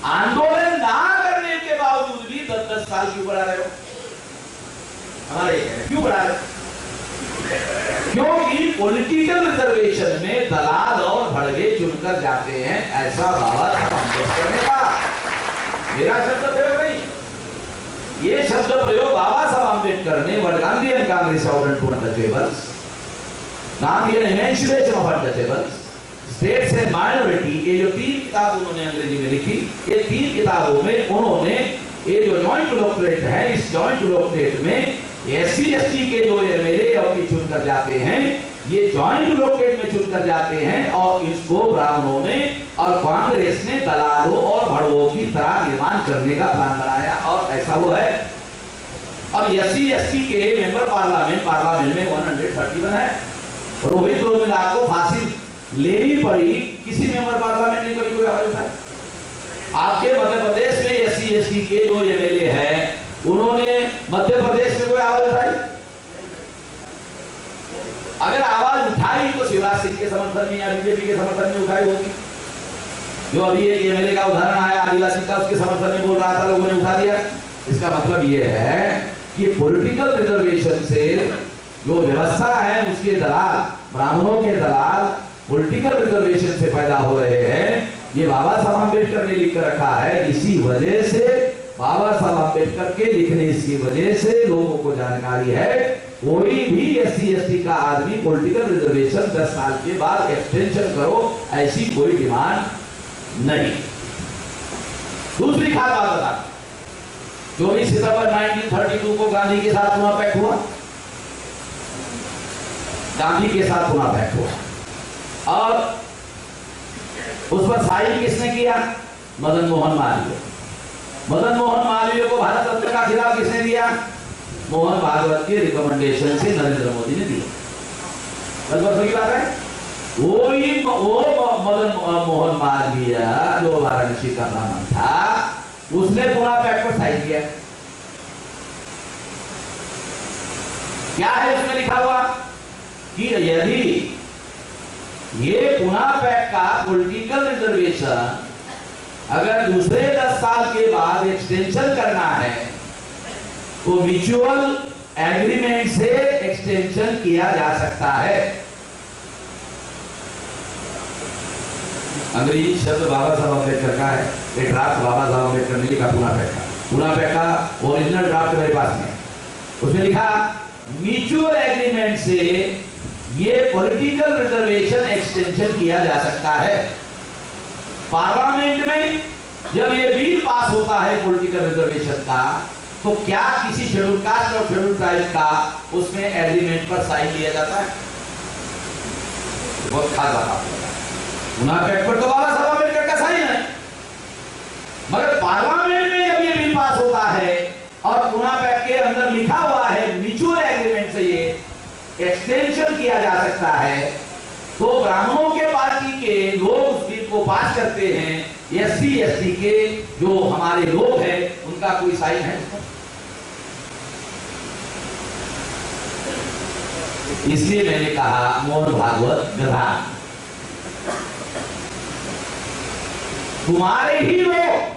आंदोलन ना करने के बावजूद भी 10-10 साल क्यों बढ़ा रहे हो? हमारे क्यों बढ़ा रहे हो? क्योंकि पॉलिटिकल रिजर्वेशन में दलाल और भड़वे चुनकर जाते हैं, ऐसा बाबा साहब आंबेडकर ने कहा। मेरा शब्द प्रयोग नहीं, ये शब्द प्रयोग बाबा साहब आंबेडकर ने world Gandhian Congress order to untouchables, Gandhian emancipation of untouchables, states and minority, ये जो 3 किताब उन्होंने अंग्रेजी में लिखी, ये 3 किताबों में उन्होंने ये जो जॉइंट डॉक्टरेट है, इस जॉइंट डॉक्टरेट में SC ST के जो एमएलए और चुनकर जाते हैं, ये जॉइंट डॉक्टरेट में चुनकर जाते हैं, और इसको ब्राह्मणों ने और कांग्रेस ने दलालों और भड़वों की तरह निर्माण करने का प्लान बनाया, और ऐसा वो है। अब SC ST के मेंबर पार्लियामेंट में 131 है। रोहित रोमिला को फांसी लेनी पड़ी, किसी मेंबर पार्लियामेंट ने कोई आवाज उठाई? आपके मध्य प्रदेश में SC ST के जो एमएलए है, उन्होंने मध्य प्रदेश में कोई आवाज उठाई? अगर आवाज उठाई तो शिवराज सिंह के समर्थन में या बीजेपी के समर्थन में उठाई होगी। जो अभी एक एमएलए का उदाहरण आया आदिवासी का, उसके समर्थन में बोल रहा था, लोगों ने उठा दिया। इसका मतलब यह है कि पॉलिटिकल रिजर्वेशन से जो व्यवस्था है उसके दलाल, ब्राह्मणों के दलाल पॉलिटिकल रिजर्वेशन से पैदा हो रहे हैं। ये बाबा साहब आंबेडकर ने लिख कर रखा है। इसी वजह से बाबा साहब अम्बेडकर के लिखने की वजह से लोगों को जानकारी है, कोई भी SC/ST का आदमी पॉलिटिकल रिजर्वेशन 10 साल के बाद एक्सटेंशन करो, ऐसी कोई डिमांड नहीं। दूसरी खास बात बता, 24 सितंबर 1932 को गांधी के साथ पुनः पैक्ट हुआ, गांधी के साथ पुनः पैक्ट हुआ, और उस पर साइन किसने किया? मदन मोहन मालवीय। मदन मोहन मालवीय को भारत रत्न का खिताब किसने दिया? मोहन भागवत के रिकमेंडेशन से नरेंद्र मोदी ने दिया। बस की बात है। वो मदन मोहन मालवीय जो वाराणसी का ब्राह्मण था, उसने पूरा पैक्ट पर साइन किया। क्या है उसमें लिखा हुआ कि यदि ये पुनः पैक्ट का पॉलिटिकल रिजर्वेशन अगर दूसरे 10 साल के बाद एक्सटेंशन करना है तो म्यूचुअल एग्रीमेंट से एक्सटेंशन किया जा सकता है। अंग्रेजी शब्द बाबा साहब अम्बेडकर का है, एक ड्राफ्ट बाबा साहब अम्बेडकर ने लिखा पुनः पैक्ट का। पुनः पैक्ट का ओरिजिनल ड्राफ्ट मेरे पास में, उसमें लिखा म्यूचुअल एग्रीमेंट से ये पॉलिटिकल रिजर्वेशन एक्सटेंशन किया जा सकता है। पार्लियामेंट में जब ये बिल पास होता है पॉलिटिकल रिजर्वेशन का, तो क्या किसी शेड्यूल कास्ट और शेड्यूल ट्राइब का उसमें एग्रीमेंट पर साइन लिया जाता है? बहुत खास बात है। पुनः पैक्ट पर तो बाबा साहब अम्बेडकर का साइन है, मगर पार्लियामेंट में जब ये बिल पास होता है और पुनः पैक्ट के अंदर लिखा हुआ है म्यूचुअल एग्रीमेंट से ये एक्सटेंशन किया जा सकता है, तो ब्राह्मणों के पार्टी के लोग उस बिल को पास करते हैं, SC/ST के जो हमारे लोग हैं उनका कोई साइन है? इसलिए मैंने कहा मोहन भागवत गधा, तुम्हारे ही लोग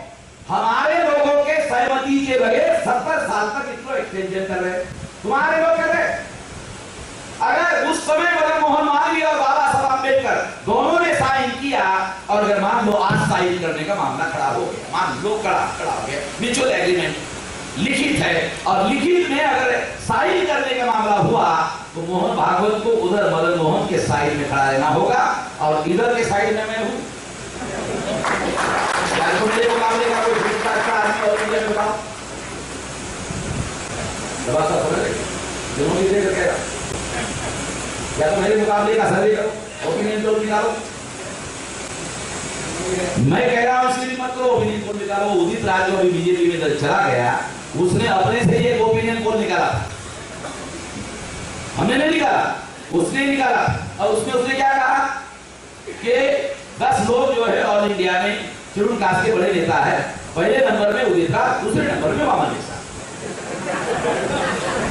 हमारे लोगों के सहमति के बगैर 70 साल तक इसको एक्सटेंशन कर रहे, तुम्हारे लोग कर रहे। अगर उस समय मदन मोहन मालवीय और बाबा साहब अम्बेडकर दोनों ने साइन किया, और अगर मान लो आज साइन करने का मामला खड़ा हो गया, मान लो खड़ा हो गया, म्यूचुअल एग्रीमेंट लिखित है, और लिखित में अगर साइन करने का मामला हुआ, तो मोहन भागवत को उधर मदन मोहन के साइड में खड़ा रहना होगा, और इधर के साइड में मैं हूं। मेरे मुकाबले का कोई आदमी और मुझे बताओ, दोनों चीजें कह रहा, या तो मेरे मुकाबले का सर्वे करो, ओपिनियन पोल निकालो। मैं कह रहा हूं इसलिए मत करो, ओपिनियन पोल निकालो। उदित राज जो अभी बीजेपी में चला गया, उसने अपने से ये ओपिनियन पोल निकाला था, हमने नहीं निकाला, उसने निकाला। और उसमें उसने क्या कहा कि 10 लोग जो है ऑल इंडिया में शेड्यूल कास्ट के बड़े नेता है, पहले नंबर में उदित राज, दूसरे नंबर में वामन नेता।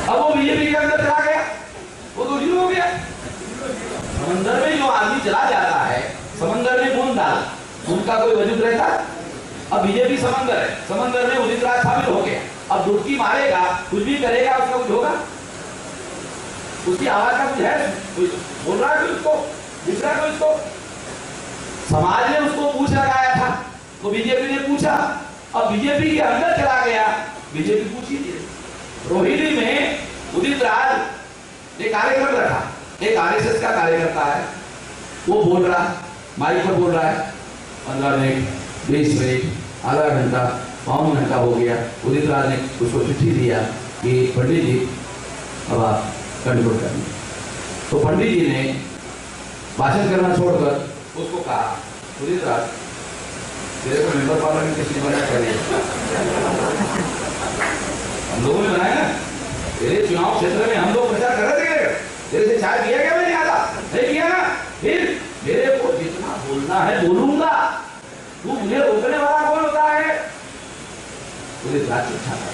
अब वो बीजेपी के अंदर चला गया, वो तो जीरो हो गया। समंदर में जो आदमी चला जाता है, समंदर में बूंद डाल, उनका कोई वजूद रहता है? अब बीजेपी समंदर है, समंदर में उदित राज शामिल हो गया, अब डुबकी मारेगा, कुछ भी करेगा, उसका कुछ होगा? उसकी आवाज का कुछ है? कोई बोल रहा है उसको, दिख रहा है उसको? समाज ने उसको पूछ लगाया था, तो बीजेपी ने पूछा, अब बीजेपी के अंदर चला गया, बीजेपी पूछी थी। रोहिणी में उदित राज ने कार्यक्रम रखा, एक RSS का कार्यकर्ता है, वो बोल रहा, माइक पर बोल रहा है, 15 मिनट, 20 मिनट, आधा घंटा, पौन घंटा हो गया। उदित राज ने उसको चिट्ठी दिया कि पंडित जी अब आप कंट्रोल करें। तो पंडित जी ने भाषण करना छोड़कर उसको कहा, उदित राज तेरे को मेंबर पार्लियामेंट किसने बनाया? करे हम लोगों ने बनाया ना, तेरे चुनाव क्षेत्र में हम लोग प्रचार कर रहे थे, तेरे से चाय किया क्या? मैंने आधा नहीं किया ना। फिर मेरे को जितना बोलना है बोलूंगा, तू मुझे रोकने वाला कौन होता है? पुलिस राज अच्छा था,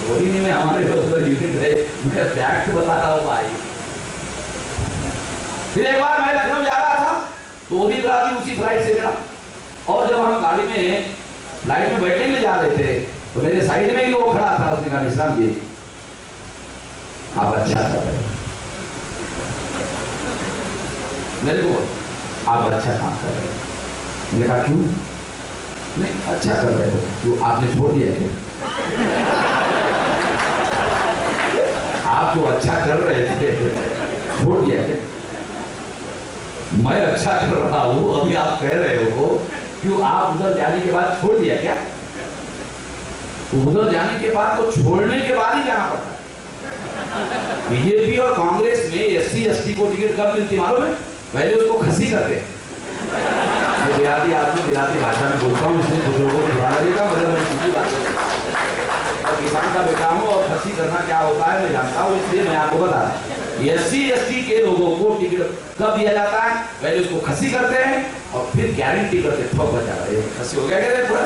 रोहिणी में हमारे यूनिट है, मैं फैक्ट बताता हूँ भाई। फिर एक बार मैं लखनऊ जा रहा था, तो उदित राज उसी फ्लाइट से चढ़ा, और जब हम गाड़ी में फ्लाइट में बैठने के लिए जा रहे थे, तो मेरे साइड में ही वो खड़ा था, उसने कहा इस्लाम जी आप अच्छा कर रहे, मेरे को आप अच्छा काम कर रहे। मैंने कहा क्यों? नहीं अच्छा कर रहे हो, तो आपने छोड़ दिया क्या? आप जो अच्छा कर रहे थे छोड़ दिया क्या? मैं अच्छा कर रहा हूं, अभी आप कह रहे हो क्यों आप उधर जाने के बाद छोड़ दिया क्या? उधर जाने के बाद तो छोड़ने के बाद ही जाना पड़ता है। बीजेपी और कांग्रेस में एससी एसटी को टिकट कब मिलती मालूम है? पहले उसको खसी करते हैं। बिहारी आदमी बिहारी भाषा में बोलता हूँ, इसलिए कुछ लोगों को बुरा लगेगा, मतलब मैं सीधी बात और किसान का बेटा हूँ और खसी करना क्या होता है मैं जानता हूँ, इसलिए मैं आपको बता रहा हूँ। एससी एसटी के लोगों को टिकट कब दिया जाता है? पहले उसको खसी करते हैं और फिर गारंटी करते हैं, ठोक बचा रहा है, खसी हो गया क्या पूरा,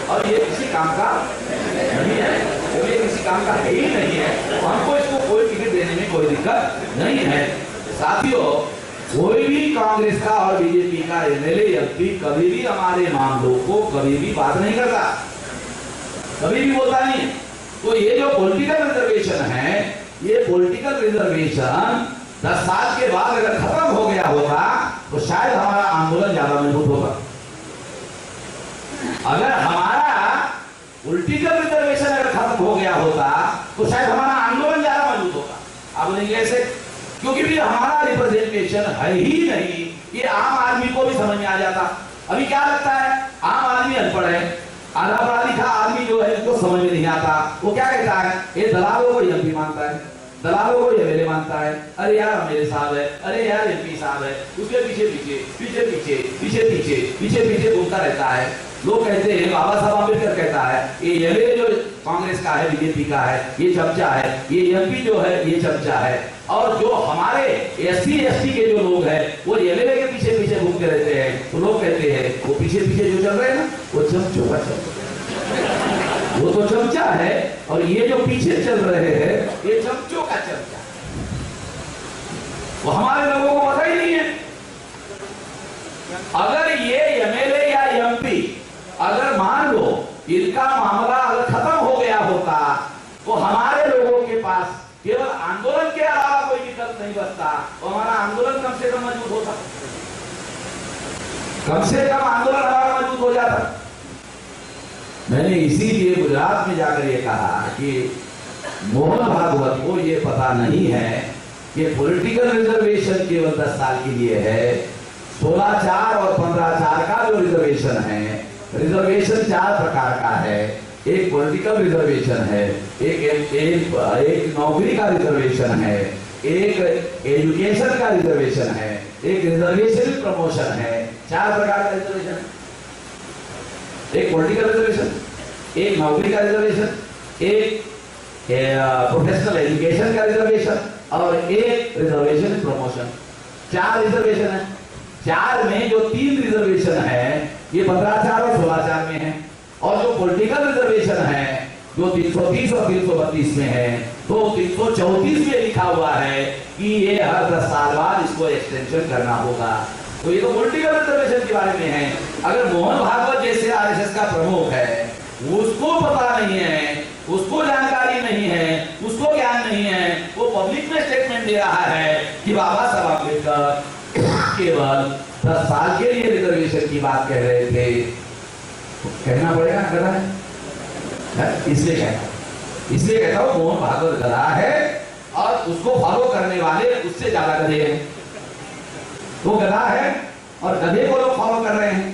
और ये किसी काम का नहीं है, ये किसी काम का है ही नहीं है, हमको इसको कोई टिकट देने में कोई दिक्कत नहीं है। साथियों, कोई भी कांग्रेस का और बीजेपी का एमएलए एमपी कभी भी हमारे मामलों को कभी भी बात नहीं करता, कभी भी बोलता नहीं है। तो ये जो पॉलिटिकल रिजर्वेशन है, ये पॉलिटिकल रिजर्वेशन 10 साल के बाद अगर खत्म हो गया होता तो शायद हमारा आंदोलन ज्यादा मजबूत होगा। अगर हमारा पॉलिटिकल रिजर्वेशन अगर खत्म हो गया होता तो शायद हमारा आंदोलन ज्यादा मजबूत होगा। आप बोलेंगे ऐसे क्योंकि भी हमारा रिप्रेजेंटेशन है ही नहीं, ये आम आदमी को भी समझ में आ जाता। अभी क्या लगता है, आम आदमी अनपढ़ है, आधा पढ़ा लिखा आदमी जो है उसको समझ में नहीं आता, वो क्या कहता है, ये दलालों को एमपी मानता है, दलालों को एमएलए मानता है, अरे यार मेरे साहब है, अरे यार एमपी साहब है, उसके पीछे पीछे पीछे पीछे पीछे पीछे पीछे पीछे घूमता रहता है। लोग कहते हैं, बाबा साहब अम्बेडकर कहता है, ये एमएलए जो कांग्रेस का है, बीजेपी का है, ये चमचा है, ये एमपी जो है ये चमचा है, और जो हमारे एससी एसटी के जो लोग हैं वो एमएलए के पीछे पीछे घूमते रहते हैं। तो लोग कहते हैं वो पीछे पीछे जो चल रहे हैं ना, वो चमचों का चल रहा है, वो तो चमचा है, और ये जो पीछे चल रहे हैं ये चमचों का चमचा, वो हमारे लोगों को पता ही नहीं है। अगर ये एमएलए या एमपी अगर मान लो इनका मामला अगर खत्म हो गया होता तो हमारे लोगों के पास केवल आंदोलन के अलावा कोई विकल्प नहीं बचता, तो हमारा आंदोलन कम से कम मजबूत होता, कम से कम आंदोलन हमारा मजबूत हो जाता। मैंने इसीलिए गुजरात में जाकर ये कहा कि मोहन भागवत को ये पता नहीं है कि पॉलिटिकल रिजर्वेशन केवल 10 साल के लिए है। 16(4) और 15(4) का जो रिजर्वेशन है, रिजर्वेशन 4 प्रकार का है। एक पॉलिटिकल रिजर्वेशन है, एक नौकरी का रिजर्वेशन है, एक एजुकेशन का रिजर्वेशन है, एक रिजर्वेशन प्रमोशन है। 4 प्रकार का रिजर्वेशन है, एक पॉलिटिकल रिजर्वेशन, एक नौकरी का रिजर्वेशन, एक प्रोफेशनल एजुकेशन का रिजर्वेशन और एक रिजर्वेशन प्रमोशन। 4 रिजर्वेशन है। 4 में जो 3 रिजर्वेशन है ये 15(4) और 16(4) में है, और जो पॉलिटिकल रिजर्वेशन है जो 330 और 332 में है, तो 334 में लिखा हुआ है कि ये हर 10 साल बाद इसको एक्सटेंशन करना होगा। तो ये तो पॉलिटिकल रिजर्वेशन के बारे में है। अगर मोहन भागवत जैसे आरएसएस का प्रमुख है, उसको पता नहीं है, उसको जानकारी नहीं है, उसको ज्ञान नहीं है, वो पब्लिक में स्टेटमेंट दे रहा है कि बाबा साहब अम्बेडकर केवल 10 साल के लिए रिजर्वेशन की बात कह रहे थे। तो कहना पड़ेगा गधा है, इसलिए कहता हूं मोहन भागवत गधा है और उसको फॉलो करने वाले उससे ज्यादा गधे हैं। वो गधा है और गधे को लोग फॉलो कर रहे हैं।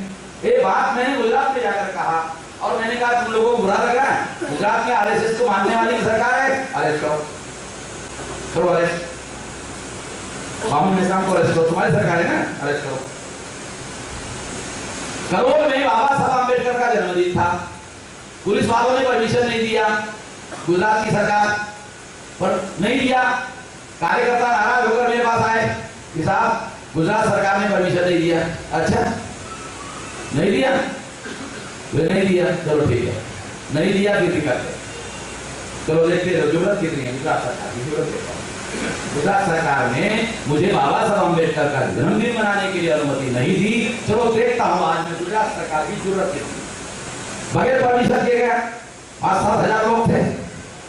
ये बात मैंने गुजरात में जाकर कहा और मैंने कहा तुम लोगों को बुरा लग रहा है, गुजरात में आरएसएस को मानने वाली सरकार है, अरेस्ट करो, अरेस्ट कानून निजाम को अरेस्ट करो, तुम्हारी सरकार है ना, अरेस्ट करो। करोल में बाबा साहब अम्बेडकर का जन्मदिन था, पुलिस वालों ने परमिशन नहीं दिया, गुजरात की सरकार पर नहीं दिया। कार्यकर्ता नाराज होकर मेरे पास आए कि साहब गुजरात सरकार ने परमिशन नहीं दिया। अच्छा नहीं दिया, वे नहीं दिया, चलो ठीक है, नहीं दिया फिर दिक्कत है, चलो देखते रहो जरूरत कितनी है। गुजरात सरकार की जरूरत है, गुजरात सरकार ने मुझे बाबा साहब अम्बेडकर का जन्मदिन मनाने के लिए अनुमति नहीं दी, चलो देखता हूं आज में गुजरात सरकार की जरूरत कितनी। बगैर परमिशन के गया, 5-7 हजार लोग थे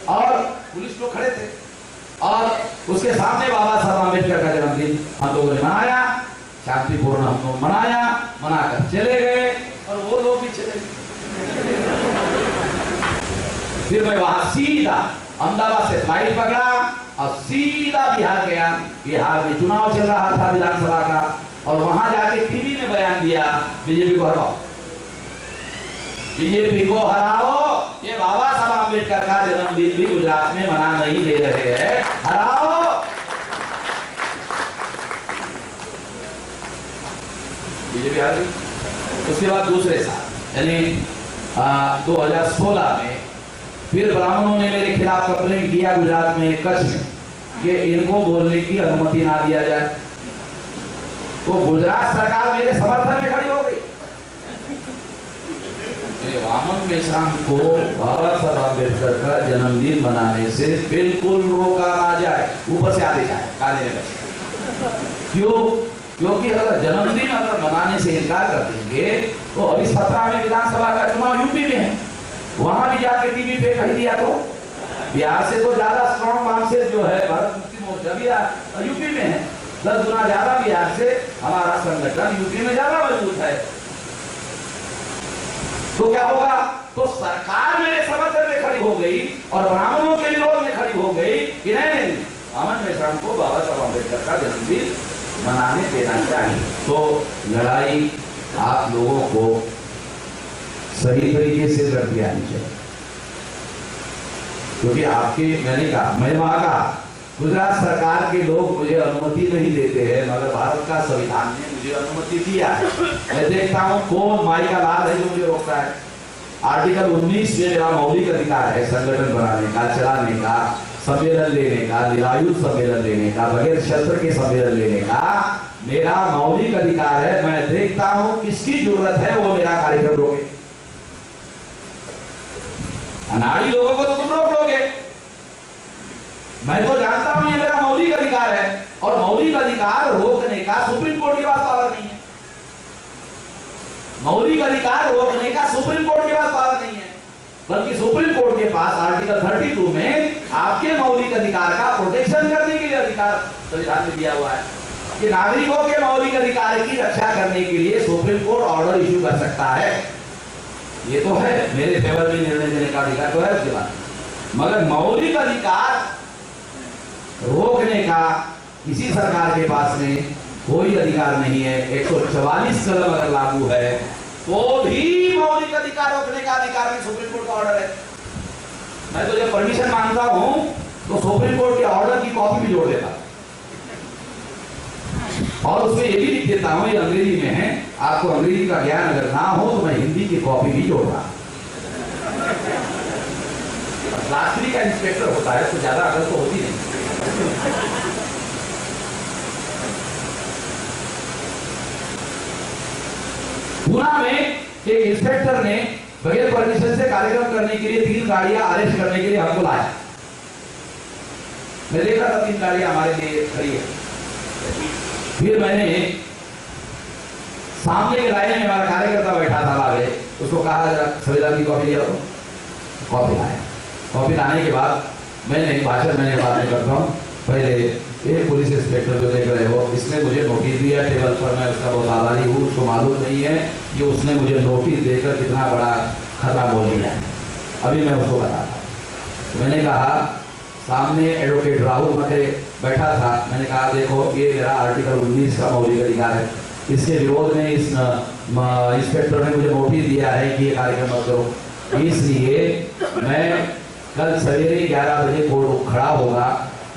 और पुलिस लोग खड़े थे और उसके सामने बाबा साहब अम्बेडकर का जन्मदिन हम लोगों ने मनाया, शांतिपूर्ण हम लोग मनाया। मनाकर चले गए और वो लोग भी चले गए। फिर मैं वहां सीधा अहमदाबाद से फ्लाइट पकड़ा और सीधा बिहार गया। बिहार में चुनाव चल रहा था विधानसभा का, और वहां जाके टीवी में बयान दिया बीजेपी को हराओ, बीजेपी को हराओ, ये बाबा साहब अम्बेडकर का जन्मदिन भी गुजरात में मना नहीं दे रहे हैं, हराओ। बीजेपी हार गई। उसके बाद दूसरे साल यानी 2016 में फिर ब्राह्मणों ने मेरे खिलाफ कंप्लेंट किया गुजरात में, कच्छ में, कि इनको बोलने की अनुमति ना दिया जाए। तो गुजरात सरकार मेरे समर्थन में खड़ी हो गई। वामन मेश्राम को बाबा साहब अम्बेडकर का जन्मदिन मनाने से बिल्कुल रोका ना जाए, ऊपर से आदेश आए काले में। क्यों? क्योंकि अगर जन्मदिन मनाने से इनकार कर देंगे तो अभी 17 में विधानसभा का चुनाव यूपी में है, वहां भी जाके टीवी पे कह दिया तो बिहार से तो ज्यादा स्ट्रॉन्ग मार्क्सेस जो है भारत मुक्ति मोर्चा भी यूपी में है, 10 गुना ज्यादा बिहार से हमारा संगठन यूपी में ज्यादा मजबूत है। तो क्या होगा? तो सरकार मेरे समर्थन में खड़ी हो गई और ब्राह्मणों के विरोध में खड़ी हो गई कि नहीं, वामन मेश्राम को बाबा साहब अम्बेडकर का जन्मदिन मनाने देना चाहिए। तो लड़ाई आप लोगों को सही तरीके से लड़ती आनी चाहिए, क्योंकि आपके मैंने वहां कहा गुजरात सरकार के लोग मुझे अनुमति नहीं देते हैं, मगर भारत का संविधान ने मुझे अनुमति दिया है। मैं देखता हूं कौन माई का लाल है जो मुझे रोकता है। आर्टिकल 19 में मेरा मौलिक अधिकार है संगठन बनाने का, चलाने का, सम्मेलन लेने का, निरायुध सम्मेलन लेने का, बगैर शस्त्र के सम्मेलन लेने का मेरा मौलिक अधिकार है। मैं देखता हूं किसकी जरूरत है वो मेरा कार्यक्रम रोके। अनाड़ी लोगों को तो तुम रोक लोगे, मैं तो जानता हूं ये मेरा मौलिक अधिकार है, और मौलिक अधिकार रोकने का सुप्रीम कोर्ट के पास पावर नहीं है। मौलिक अधिकार रोकने का सुप्रीम कोर्ट के पास पावर नहीं है, बल्कि सुप्रीम कोर्ट के पास आर्टिकल 32 में आपके मौलिक अधिकार का प्रोटेक्शन करने के लिए अधिकार संविधान में दिया हुआ है कि नागरिकों के मौलिक अधिकार की रक्षा करने के लिए सुप्रीम कोर्ट ऑर्डर इश्यू कर सकता है। ये तो है, मेरे फेवर में निर्णय देने का अधिकार तो है उसके बाद, मगर मौलिक अधिकार रोकने का किसी सरकार के पास में कोई अधिकार नहीं है। 144 कलम अगर लागू है तो भी मौलिक अधिकार रोकने का अधिकार भी सुप्रीम कोर्ट का ऑर्डर है। मैं तो जब परमिशन मांगता हूं तो सुप्रीम कोर्ट के ऑर्डर की कॉपी भी जोड़ देता और उसमें ये भी लिख देता हूं, ये अंग्रेजी में है, आपको अंग्रेजी का ज्ञान अगर ना हो तो मैं हिंदी की कॉपी भी जोड़ रहा। राष्ट्रीय का इंस्पेक्टर होता है तो ज्यादा अकल तो होती नहीं। पुणे में एक इंस्पेक्टर ने बगैर परमिशन से कार्यक्रम करने के लिए 3 गाड़ियां अरेस्ट करने के लिए हमको लाया। मैं देखा था 3 गाड़ियां हमारे लिए खड़ी है। फिर मैंने सामने के लाइन में हमारा कार्यकर्ता बैठा था आगे, उसको कहा जरा संविधान की कॉपी ले आओ। कॉपी लाया। कॉपी लाने के बाद मैंने भाषण मैंने बात नहीं करता हूँ, पहले ये पुलिस इंस्पेक्टर जो देख रहे हो इसने मुझे नोटिस दिया टेबल पर, मैं उसका बहुत आभारी हूँ। उसको मालूम नहीं है कि उसने मुझे नोटिस देकर कितना बड़ा खतरा बोल दिया है। अभी मैं उसको बताता। मैंने कहा सामने एडवोकेट राहुल मटे बैठा था, मैंने कहा देखो ये मेरा आर्टिकल 19 का मौलिक अधिकार है, इसके विरोध में इस इंस्पेक्टर ने मुझे नोटिस दिया है कि ये कार्यक्रम मत करो, इसलिए मैं कल सवेरे 11 बजे कोर्ट खड़ा होगा।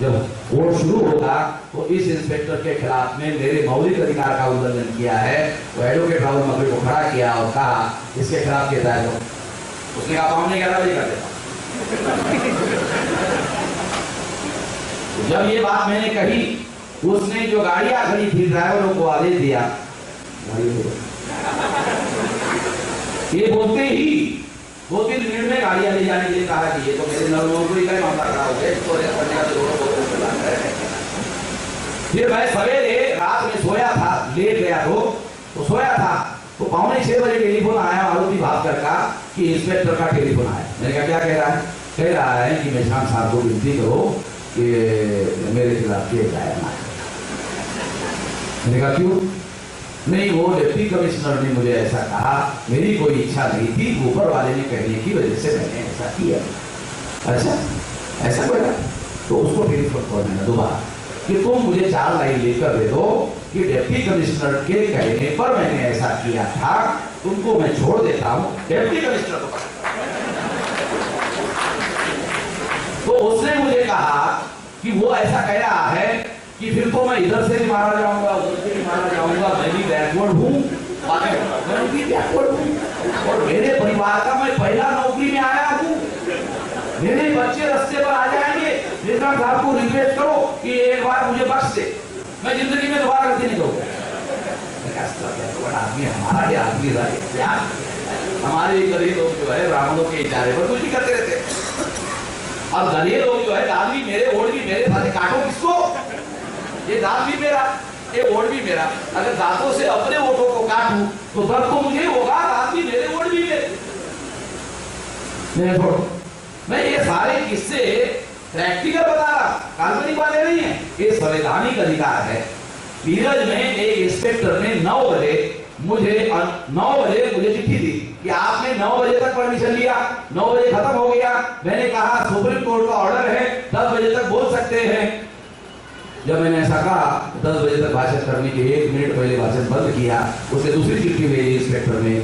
जब कोर्ट शुरू होगा तो इस इंस्पेक्टर के खिलाफ में मेरे मौलिक अधिकार का उल्लंघन किया है। तो एडवोकेट राहुल मकड़ी को खड़ा किया और कहा इसके खिलाफ केस दायर करो। उसने कहा हमने 11 बजे कर देता। जब ये बात मैंने कही, उसने जो गाड़ियां खड़ी थी ड्राइवरों को आदेश दिया, ये बोलते ही 2-3 मिनट में गाड़ियां ले जाने के लिए कहा कि ये तो मेरे नौकरी का मामला खड़ा हो गया, इसको करने का जरूरत है। फिर मैं सवेरे रात में सोया था, लेट गया तो सोया था, तो 5:45 बजे टेलीफोन आया मारुति भास्कर का कि इंस्पेक्टर का टेलीफोन आया। मैंने कहा क्या कह रहा है? कह रहा है कि मेश्राम साहब को विनती करो कि मेरे खिलाफ केस दायर ना। मैंने कहा क्यों? नहीं, वो डिप्टी कमिश्नर ने मुझे ऐसा कहा, मेरी कोई इच्छा नहीं थी, ऊपर वाले ने कहने की वजह से मैंने ऐसा किया। अच्छा ऐसा बोला तो उसको टेलीफोन कर देना दोबारा कि तुम मुझे 4 लाइन लेकर दे दो कि डिप्टी कमिश्नर के कहने पर मैंने ऐसा किया था, तुमको मैं छोड़ देता हूं। डिप्टी कमिश्नर को तो उसने मुझे कहा कि वो ऐसा कह रहा है कि फिर तो मैं इधर से भी मारा जाऊंगा, उधर से भी मारा जाऊंगा, मैं भी बैकवर्ड हूँ, मैं भी बैकवर्ड हूँ, और मेरे परिवार का मैं पहला नौकरी में आया हूँ, मेरे बच्चे रास्ते पर आ जाएंगे, मेरा साहब को रिक्वेस्ट करो कि एक बार मुझे बख्श दे, मैं जिंदगी में दोबारा गलती नहीं करूंगा। आदमी हमारा ही आदमी रहा, हमारे गरीब लोग जो है ब्राह्मणों के इशारे पर कुछ भी करते रहते हैं, और गरीब लोग जो है दाल भी मेरे, वोट भी मेरे, साथ काटो किसको, ये दाल भी मेरा, ये वोट भी मेरा, अगर दांतों से अपने वोटों को काटूं तो दर्द तो मुझे होगा, दाल भी मेरे, वोट भी मेरे। मैं ये सारे किस्से प्रैक्टिकल बता रहा, काल्पनिक वाले नहीं है, ये संवैधानिक अधिकार है। नीरज में एक इंस्पेक्टर ने 9 बजे मुझे चिट्ठी दी कि आपने 9 बजे तक परमिशन लिया, 9 बजे खत्म हो गया, मैंने कहा सुप्रीम कोर्ट का ऑर्डर है 10 बजे तक बोल सकते हैं। जब मैंने ऐसा कहा 10 बजे तक भाषण करने के 1 मिनट पहले भाषण बंद किया, उसने दूसरी चिट्ठी भेजी इंस्पेक्टर ने,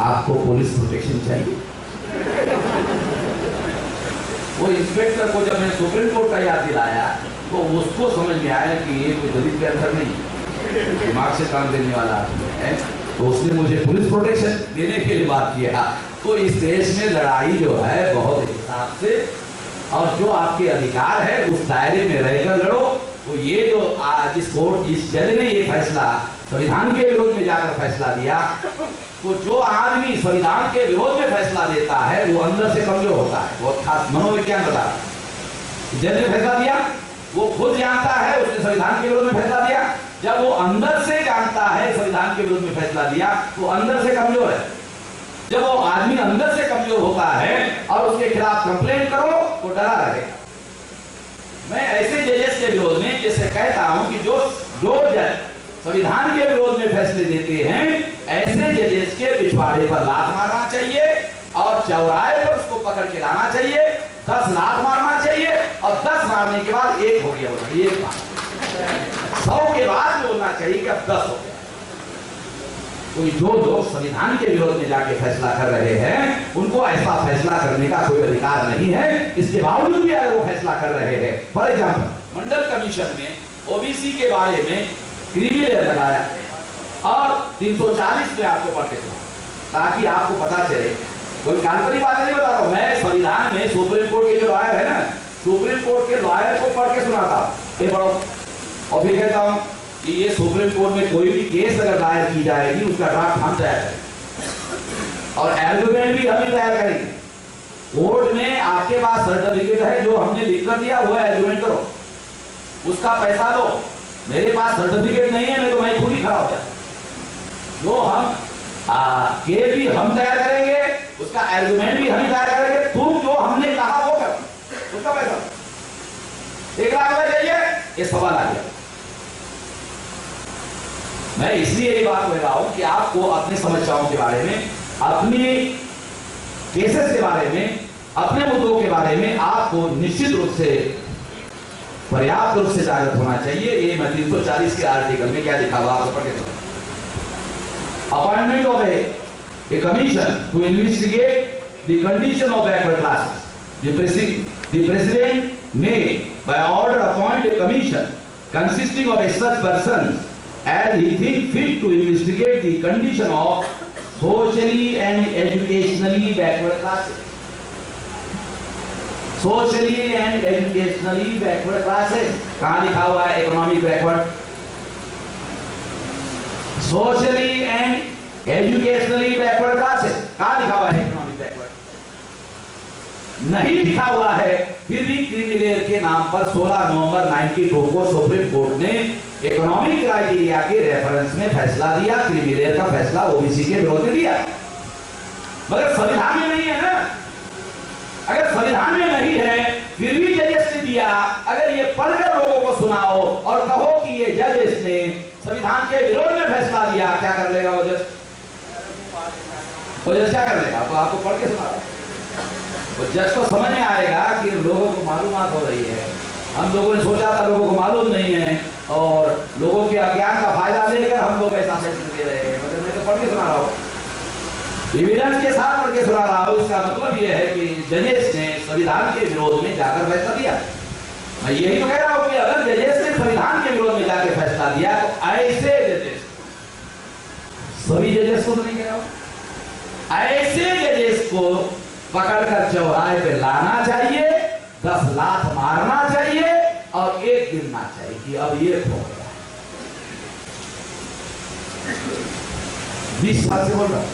आपको पुलिस प्रोटेक्शन चाहिए। वो इंस्पेक्टर को जब मैंने सुप्रीम कोर्ट का याद दिलाया तो उसको समझ में आया कि ये कोई दलित के अंदर नहीं, दिमाग से काम देने वाला आदमी है, तो उसने मुझे पुलिस प्रोटेक्शन देने के लिए बात किया। तो इस देश में लड़ाई जो है बहुत हिसाब से, और जो आपके अधिकार है उस दायरे में रहकर लड़ो। तो ये जो जिस जज ने ये फैसला संविधान के विरोध में जाकर फैसला दिया, तो जो आदमी संविधान के विरोध में फैसला देता है वो अंदर से कमजोर होता है, बहुत खास मनोविज्ञान बता। जज ने फैसला दिया, वो खुद जानता है उसने संविधान के विरोध में फैसला दिया, जब वो अंदर से जानता है संविधान के विरोध में फैसला दिया तो अंदर से कमजोर है। जब वो आदमी अंदर से कमजोर होता है और उसके खिलाफ कंप्लेंट करो तो डरा रहेगा। मैं ऐसे जजेस के विरोध में जैसे कहता हूं कि जो जज संविधान के विरोध में फैसले देते हैं, ऐसे जजेस के पिछवाड़े पर लात मारना चाहिए और चौराहे पर उसको पकड़ के लाना चाहिए, 10 लात मारना चाहिए, और 10 मारने के बाद 1 हो गया, 100 के बाद बोलना चाहिए कि अब 10 हो गया। तो जो लोग संविधान के विरोध में जाके फैसला कर रहे हैं उनको ऐसा फैसला करने का कोई अधिकार नहीं है। इसके बावजूद भी अगर वो फैसला कर रहे हैं, फॉर एग्जाम्पल मंडल कमीशन में ओबीसी के बारे में क्रिमिनल लगाया और 340 में आपको पढ़ के सुना, ताकि आपको पता चले, कोई काल्पनिक बात नहीं बता रहा हूं मैं। संविधान में सुप्रीम कोर्ट के जो लॉयर है ना, सुप्रीम कोर्ट के लॉयर को पढ़ के सुनाता ये पढ़ो, और फिर कहता हूं कि ये सुप्रीम कोर्ट में कोई भी केस अगर दायर की जाएगी उसका ड्राफ्ट हम तैयार करेंगे और आर्गुमेंट भी हम ही तैयार करेंगे। कोर्ट में आपके पास सर्टिफिकेट है जो हमने लिख कर दिया, वो आर्गुमेंट करो, उसका पैसा दो। मेरे पास सर्टिफिकेट नहीं है, मैं तो मैं खुद ही खड़ा हो जाता। जो हम केस भी हम तैयार करेंगे, उसका आर्गुमेंट भी हम ही तैयार करेंगे, तुम जो हमने कहा वो करो, उसका पैसा 1 लाख रुपए चाहिए, ये सवाल आ गया। मैं इसलिए ये बात कह रहा हूं कि आपको अपनी समस्याओं के बारे में, अपनी केसेस के बारे में, अपने मुद्दों के बारे में आपको निश्चित रूप से पर्याप्त रूप से जागरूक होना चाहिए। ये मैं 340 के आर्टिकल में क्या लिखा हुआ आपको पढ़ के सुनाऊं। Appointment of a commission to investigate the condition of backward classes. The president may by order appoint a commission consisting of such persons as he think fit to investigate the condition of socially and educationally backward classes. Socially and educationally backward classes कहाँ लिखा हुआ है economic backward? Socially and educationally backward classes कहाँ लिखा हुआ है economic backward? नहीं लिखा हुआ है, फिर भी क्रिमिनल के नाम पर 16 नवंबर 92 को सुप्रीम कोर्ट ने इकोनॉमिक क्राइटेरिया के रेफरेंस में फैसला दिया। क्रिमिनल का फैसला ओबीसी के विरोध में दिया, मगर संविधान में नहीं है ना। अगर संविधान में नहीं है फिर भी जजेस ने दिया, अगर ये पढ़कर लोगों को सुनाओ और कहो कि ये जजेस ने संविधान के विरोध में फैसला दिया, क्या कर लेगा वो जज? वो जज क्या कर लेगा? तो आपको पढ़ के सुना रहा हूं। वो जज को समझ में आएगा कि लोगों को मालूमात हो रही है, हम लोगों ने सोचा था लोगों को मालूम नहीं है, और लोगों के अज्ञान का फायदा लेकर हम लोग ऐसा फैसला दे रहे हैं। मतलब मैं तो पढ़ के सुना रहा हूँ, एविडेंस के साथ पढ़ के सुना रहा हूँ। इसका मतलब यह है कि जजेस ने संविधान के विरोध में जाकर फैसला दिया। मैं यही तो कह रहा हूँ कि अगर जजेस ने संविधान के विरोध में जाकर फैसला दिया तो ऐसे जजेस, सभी जजेस को तो नहीं कह रहा हूँ, ऐसे जजेस को पकड़कर चौराहे पे लाना चाहिए, 10 लात मारना चाहिए और एक गिनना चाहिए कि अब ये हो गया। 20 साल से बोल रहा हूं,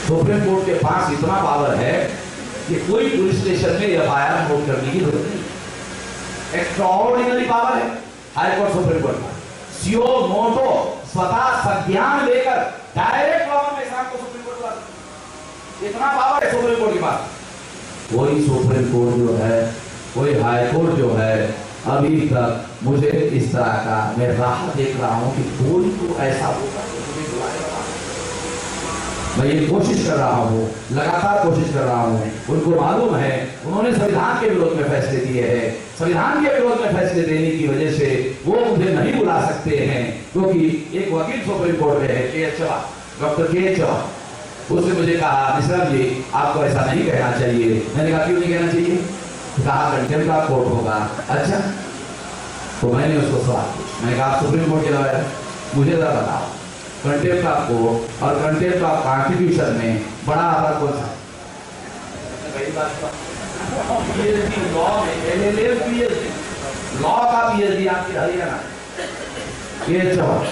सुप्रीम कोर्ट के पास इतना पावर है कि कोई पुलिस स्टेशन में एफआईआर नोट करने की जरूरत नहीं। एक्स्ट्राऑर्डिनरी पावर है हाई कोर्ट सुप्रीम कोर्ट का। सीओ मोटो स्वतः संज्ञान लेकर डायरेक्ट लॉ में साहब को सुप्रीम कोर्ट का इतना पावर है सुप्रीम कोर्ट के पास। कोई सुप्रीम कोर्ट जो है, कोई हाई कोर्ट जो है, अभी तक मुझे इस तरह का मैं राह देख रहा हूं कि कोई तो ऐसा होगा तो मुझे बुलाएगा। मैं ये कोशिश कर रहा हूँ, लगातार कोशिश कर रहा हूँ। उनको मालूम है, उन्होंने संविधान के विरोध में फैसले दिए हैं। संविधान के विरोध में फैसले देने की वजह से वो मुझे नहीं बुला सकते हैं, क्योंकि एक वकील सुप्रीम कोर्ट में है, डॉक्टर के चौहान, उसने मुझे कहा मिश्रा जी आपको ऐसा नहीं कहना चाहिए। मैंने कहा क्यों नहीं कहना चाहिए? कहा कंटेम्प्ट ऑफ कोर्ट होगा। अच्छा, तो मैंने उसको सवाल पूछा, मैंने कहा सुप्रीम कोर्ट के लॉयर, मुझे जरा बताओ कंटेम्प्ट ऑफ कोर्ट और कंटेम्प्ट ऑफ कॉन्स्टिट्यूशन में बड़ा अपराध कौन सा? लॉ में LLM PhD, लॉ का PhD आपके हरियाणा ये चौहान,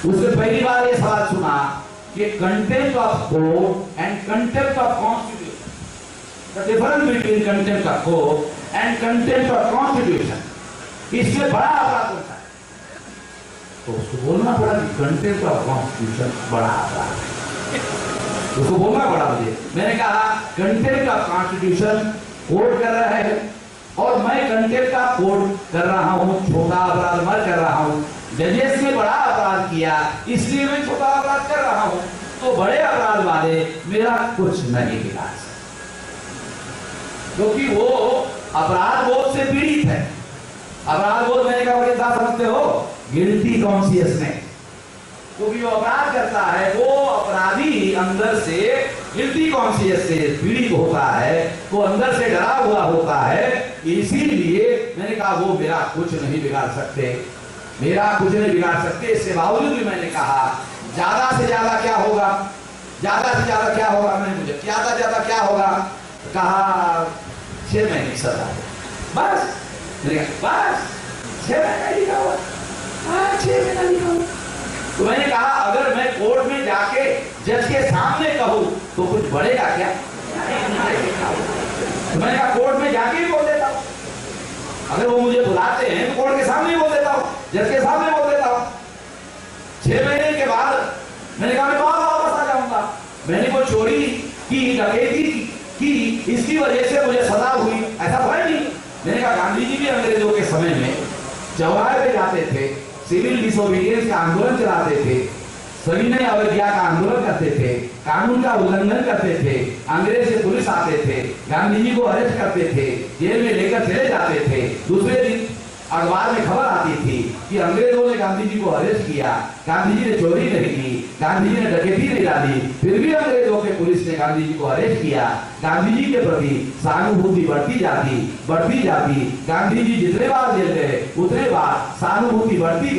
उसने पहली बार ये सवाल सुना कि contempt of court and contempt of constitution, the difference between contempt of court and contempt of constitution, इससे बड़ा अपराध कौन सा है? तो उसको बोलना पड़ा कि कंटेम्प्ट ऑफ कॉन्स्टिट्यूशन बड़ा अपराध है। उसको बोलना पड़ा मुझे। मैंने कहा कंटेम्प्ट ऑफ कॉन्स्टिट्यूशन कोर्ट कर रहा है और मैं कंटेम्प्ट ऑफ कोर्ट कर रहा हूं, छोटा अपराध मैं कर रहा हूं। जजेस ने बड़ा अपराध किया इसलिए मैं छोटा अपराध कर रहा हूं, तो बड़े अपराध वाले मेरा कुछ नहीं बिगाड़ सकते, क्योंकि वो अपराध बोध से पीड़ित है। अपराध बोध मैंने कहा क्या समझते हो? Guilty consciousness. क्योंकि वो अपराध करता है, वो अपराधी अंदर से गिल्टी कॉन्शियस से पीड़ित होता है, वो अंदर से डरा हुआ होता है। इसीलिए मैंने कहा वो मेरा कुछ नहीं बिगाड़ सकते, मेरा कुछ नहीं बिगाड़ सकते। इसके बावजूद भी मैंने कहा ज्यादा से ज्यादा क्या होगा, ज्यादा से ज्यादा क्या होगा, मैंने मुझे ज्यादा से ज्यादा क्या होगा कहा 6 महीने की सजा, बस। बस 6 महीने लिखा हुआ, 6 महीने लिखा हुआ। तो मैंने कहा अगर मैं कोर्ट में जाके जज के सामने कहूं तो कुछ बढ़ेगा क्या? तो मैंने कहा कोर्ट में जाके ही बोल देता हूं, अगर वो मुझे बुलाते हैं तो कोर्ट के सामने ही बोल देता हूं, जज के सामने बोल देता हूं। 6 महीने के बाद मैंने कहा मैं वापस आ जाऊंगा, मैंने वो चोरी की, डकैती की, इसकी वजह से मुझे सजा हुई, ऐसा तो है नहीं। मैंने कहा गांधी जी भी अंग्रेजों के समय में चौराहे पे जाते थे, सिविल डिसोबीडियंस का आंदोलन चलाते थे, सविनय अवज्ञा का आंदोलन करते थे, कानून का उल्लंघन करते थे, अंग्रेज से पुलिस आते थे, गांधी जी को अरेस्ट करते थे, जेल में लेकर चले जाते थे। दूसरे दिन अखबार में खबर आती थी कि अंग्रेजों ने गांधी जी को अरेस्ट किया, गांधी जी ने चोरी नहीं की, गांधी जी ने डकैती नहीं डाली, फिर भी अंग्रेजों के पुलिस ने गांधी जी को अरेस्ट किया। गांधी जी के प्रति सहानुभूति बढ़ती जाती। गांधी जी जितने बार जेल गए उतने बार सहानुभूति बढ़ती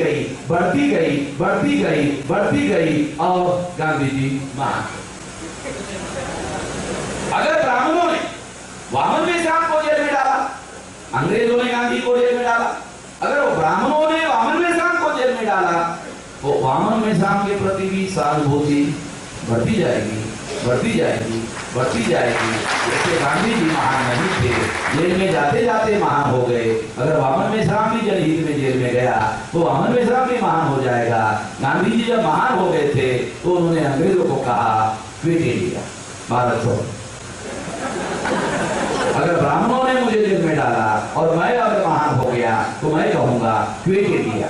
गई और गांधी जी महान। अगर ब्राह्मणों ने वामन मेश्राम को जेल में डाला, अंग्रेजों ने गांधी को जेल में डाला, अगर वो ब्राह्मणों ने वामन मेश्राम को जेल में डाला, तो वामन मेश्राम के प्रति भी सहानुभूति बढ़ती जाएगी। जैसे गांधी जी महान नहीं थे, जेल में जाते जाते महान हो गए, अगर वामन मेश्राम भी जनहित में जेल में गया तो वामन मेश्राम भी महान हो जाएगा। गांधी जी जब महान हो गए थे तो उन्होंने अंग्रेजों को कहा क्विट इंडिया, भारत छोड़ो। अगर ब्राह्मणों ने मुझे जेल में डाला और मैं अगर महान हो गया तो मैं कहूंगा क्वेटे दिया।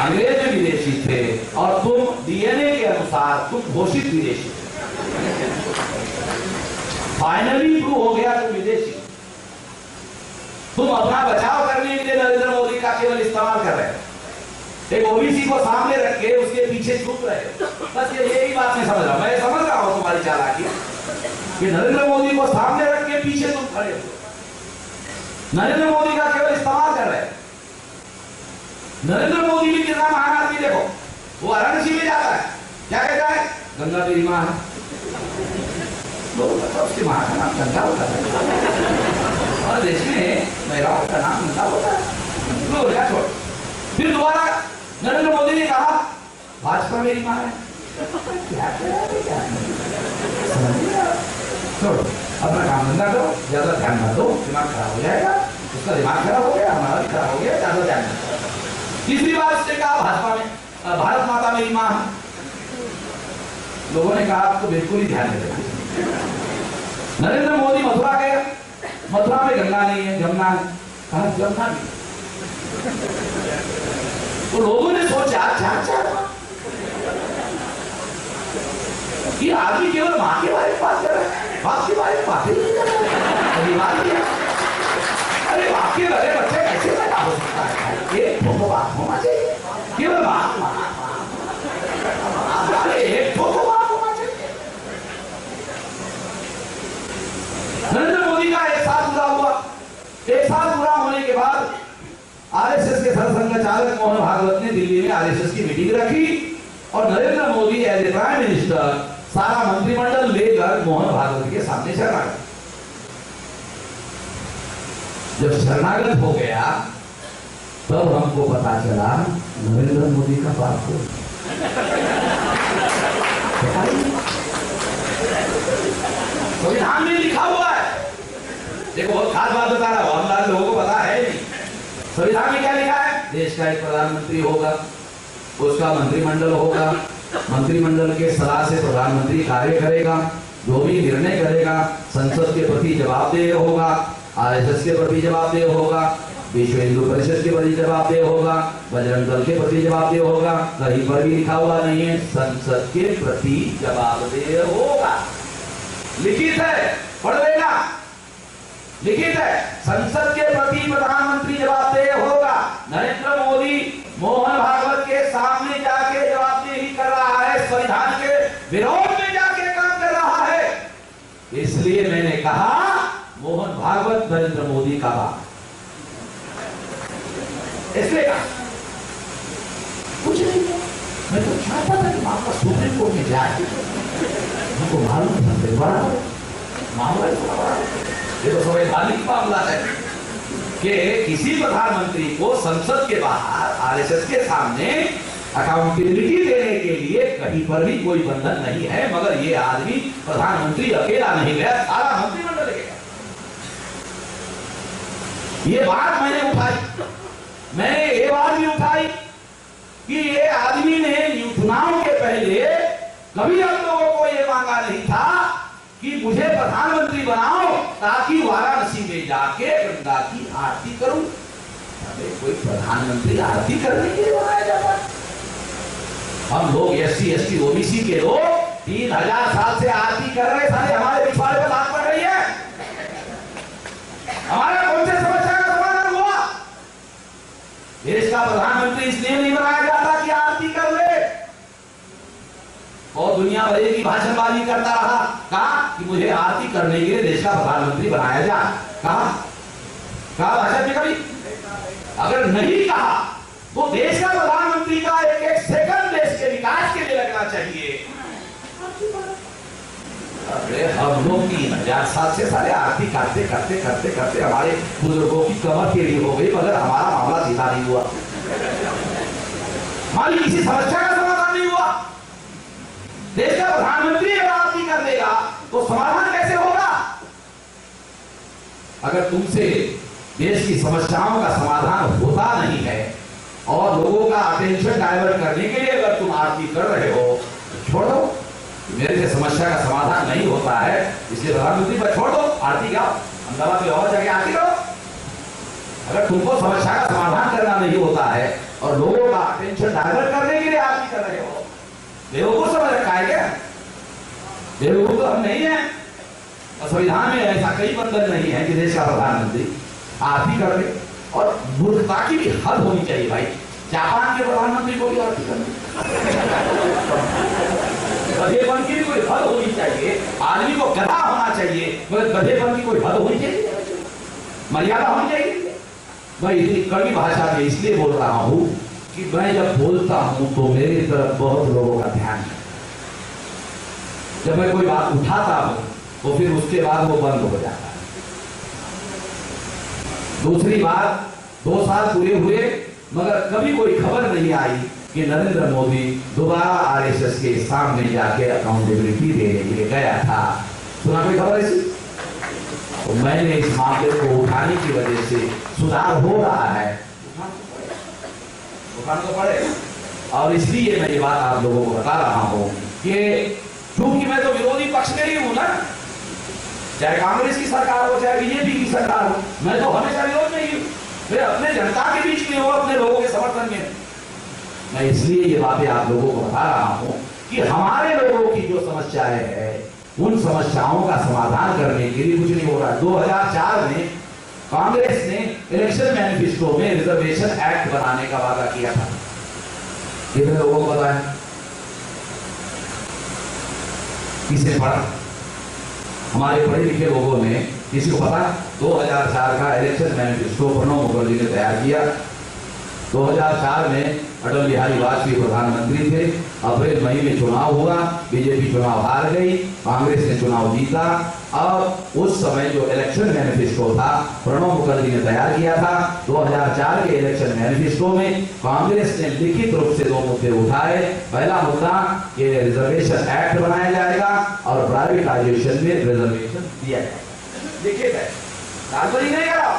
अंग्रेज विदेशी थे और तुम डीएनए के अनुसार तुम घोषित विदेशी थे। फाइनली प्रूव हो गया तुम विदेशी। तुम अपना बचाव करने के लिए नरेंद्र मोदी का केवल इस्तेमाल कर रहे हो। एक ओबीसी को सामने रख के उसके पीछे छुप रहे हो। बस यही बात मैं समझ रहा हूं। मैं समझ रहा हूं तुम्हारी चालाकी कि नरेंद्र मोदी को सामने रख के पीछे तुम खड़े हो। नरेंद्र मोदी का केवल इस्तेमाल कर रहे हो। नरेंद्र मोदी भी कितना महान आदमी देखो, वो वाराणसी में जाता है, क्या कहता है? गंगा मेरी मां है। उसकी मां का नाम गंगा होता है और देश में महिलाओं का नाम गंगा होता है। छोड़। फिर दोबारा नरेंद्र मोदी ने कहा भाजपा मेरी मां है। क्या छोड़ो, अपना काम धंधा करो, ज्यादा ध्यान मत दो, दिमाग खराब हो जाएगा। उसका दिमाग खराब हो गया, हमारा भी खराब हो गया, ज्यादा ध्यान मत दो। तीसरी बात उसने कहा भाजपा में भारत माता मेरी मां है। लोगों ने कहा आपको बिल्कुल ही ध्यान नहीं देना। नरेंद्र मोदी मथुरा गया, मथुरा में गंगा नहीं है, जमुना है। कहा जमुना भी। तो लोगों ने सोचा कि आदमी केवल मां के बारे में बात कर रहा है, बाप के बारे में बात ही नहीं कर रहा है। अरे बाप के बड़े बच्चे कैसे पैदा हो सकता है? एक फोटो बात होना चाहिए, केवल बात एक फोटो बात होना चाहिए। नरेंद्र मोदी का एक साल पूरा हुआ। एक साल पूरा होने के बाद आरएसएस के सरसंघ चालक मोहन भागवत ने दिल्ली में आरएसएस की मीटिंग रखी और Narendra Modi as a prime minister सारा मंत्रिमंडल लेकर मोहन भागवत के सामने शरणागत। जब शरणागत हो गया तब हमको पता चला नरेंद्र मोदी का बाप हो। संविधान में लिखा हुआ है। देखो बहुत खास बात बता रहा हूं, हम लोगों को पता है नहीं। संविधान में क्या लिखा है? देश का एक प्रधानमंत्री होगा, उसका मंत्रिमंडल होगा, मंत्रिमंडल के सलाह से प्रधानमंत्री कार्य करेगा, जो भी निर्णय करेगा संसद के प्रति जवाबदेह होगा, आरएसएस के प्रति जवाबदेह होगा, विश्व हिंदू परिषद के प्रति जवाबदेह होगा, बजरंग दल के प्रति जवाबदेह होगा। कहीं पर भी लिखा हुआ नहीं है संसद के प्रति जवाबदेह होगा। लिखित है, पढ़ लेना। लिखित है संसद के प्रति प्रधानमंत्री जवाबदेह होगा। नरेंद्र मोदी मोहन भागवत के सामने जाके जवाबदेही कर रहा है, संविधान के विरोध में जाके काम कर रहा है। इसलिए मैंने कहा मोहन भागवत नरेंद्र मोदी का बाप। इसलिए कहा कुछ नहीं, मैं तो चाहता था कि मामला सुप्रीम कोर्ट में जाए। हमको मालूम था बड़ा मामला ये तो संवैधानिक मामला है कि किसी प्रधानमंत्री को संसद के बाहर आरएसएस के सामने अकाउंटेबिलिटी देने के लिए कहीं पर भी कोई बंधन नहीं है। मगर ये आदमी प्रधानमंत्री अकेला नहीं गया, सारा मंत्रिमंडल गया। ये बात मैंने उठाई। मैंने ये बात भी उठाई कि ये आदमी ने चुनाव के पहले कभी हम लोगों को ये मांगा नहीं था कि मुझे प्रधानमंत्री बनाओ ताकि वाराणसी में जाके गंगा की आरती करूं। अरे कोई प्रधानमंत्री आरती करने के लिए बनाया जाता? हम लोग एससी एसटी ओबीसी के लोग 3000 साल से आरती कर रहे, सारे हमारे पिछवाड़े पर बात पड़ रही है। हमारा कौन से समस्या का समाधान हुआ? देश का प्रधानमंत्री इसलिए नहीं बनाया जाता कि आरती कर ले और दुनिया भर की भाषणबाजी करता रहा। कहा कि मुझे आरती करने के लिए देश का प्रधानमंत्री बनाया जाए। कहा भाषण में कभी? अगर नहीं कहा तो देश का प्रधानमंत्री का एक एक सेकंड देश के विकास के लिए लगना चाहिए। अरे हम लोग 3000 साल से सारे आरती करते करते करते करते हमारे बुजुर्गों की कमर टेढ़ी हो गई, मगर हमारा मामला सीधा नहीं हुआ। हमारी किसी समस्या का समाधान नहीं हुआ। देश का प्रधानमंत्री अगर आरती कर देगा तो समाधान कैसे होगा? अगर तुमसे देश की समस्याओं का समाधान होता नहीं है और लोगों का अटेंशन डाइवर्ट करने के लिए अगर तुम आरती कर रहे हो तो छोड़ो। मेरे से समस्या का समाधान नहीं होता है, इसलिए प्रधानमंत्री पर छोड़ दो, आरती क्या अहमदाबाद में और जगह आरती करो। अगर तुमको समस्या का समाधान करना नहीं होता है और लोगों का अटेंशन डाइवर्ट करने के लिए आप ही कर रहे हो, बेवकूफ समझ रखा है क्या? बेवकूफ तो हम नहीं है। और संविधान में ऐसा कई बंधन नहीं है कि देश का प्रधानमंत्री आप ही कर रहे। और मूर्खता की भी हद होनी चाहिए भाई। जापान के प्रधानमंत्री को भी आप ही करना, गधेपन की भी कोई हद होनी चाहिए। आदमी को गधा होना चाहिए मगर गधेपन की कोई हद होनी चाहिए, मर्यादा होनी चाहिए। मैं इतनी कड़ी भाषा में इसलिए बोल रहा हूं कि मैं जब बोलता हूं तो मेरी तरफ बहुत लोगों का ध्यान है। जब मैं कोई बात उठाता हूं तो फिर उसके बाद वो बंद हो जाता है। दूसरी बात, 2 साल पूरे हुए मगर कभी कोई खबर नहीं आई कि नरेंद्र मोदी दोबारा आरएसएस के सामने जाके अकाउंटेबिलिटी देने के लिए गया था। सुना कोई खबर ऐसी? तो मैंने इस मामले को उठाने की वजह से सुधार हो रहा है, उठाना तो पड़ेगा। और इसलिए मैं ये बात आप लोगों को बता रहा हूं कि क्योंकि मैं तो विरोधी पक्ष में ही हूं ना, चाहे कांग्रेस की सरकार हो चाहे बीजेपी की सरकार हो, मैं तो हमेशा विरोध में ही हूं। मैं अपने जनता के बीच में हूं, अपने लोगों के समर्थन में। मैं इसलिए ये बातें आप लोगों को बता रहा हूं कि हमारे लोगों की जो समस्याएं हैं उन समस्याओं का समाधान करने के लिए कुछ नहीं हो रहा। 2004 में कांग्रेस ने इलेक्शन मैनिफेस्टो में रिजर्वेशन एक्ट बनाने का वादा किया था, कितने लोगों को पता है? किसने पढ़ा? हमारे पढ़े लिखे लोगों ने, किसी को पता? 2004 का इलेक्शन मैनिफेस्टो प्रणब मुखर्जी ने तैयार किया। 2004 में अटल बिहारी वाजपेयी प्रधानमंत्री थे। अप्रैल मई में चुनाव हुआ, बीजेपी चुनाव हार गई, कांग्रेस ने चुनाव जीता। अब उस समय जो इलेक्शन मैनिफेस्टो था प्रणब मुखर्जी ने तैयार किया था। 2004 के इलेक्शन मैनिफेस्टो में कांग्रेस ने लिखित रूप से 2 मुद्दे उठाए। पहला मुद्दा कि रिजर्वेशन एक्ट बनाया जाएगा और प्राइवेटाइजेशन में रिजर्वेशन दिया जाएगा। लिखित है, राजनीति नहीं करा।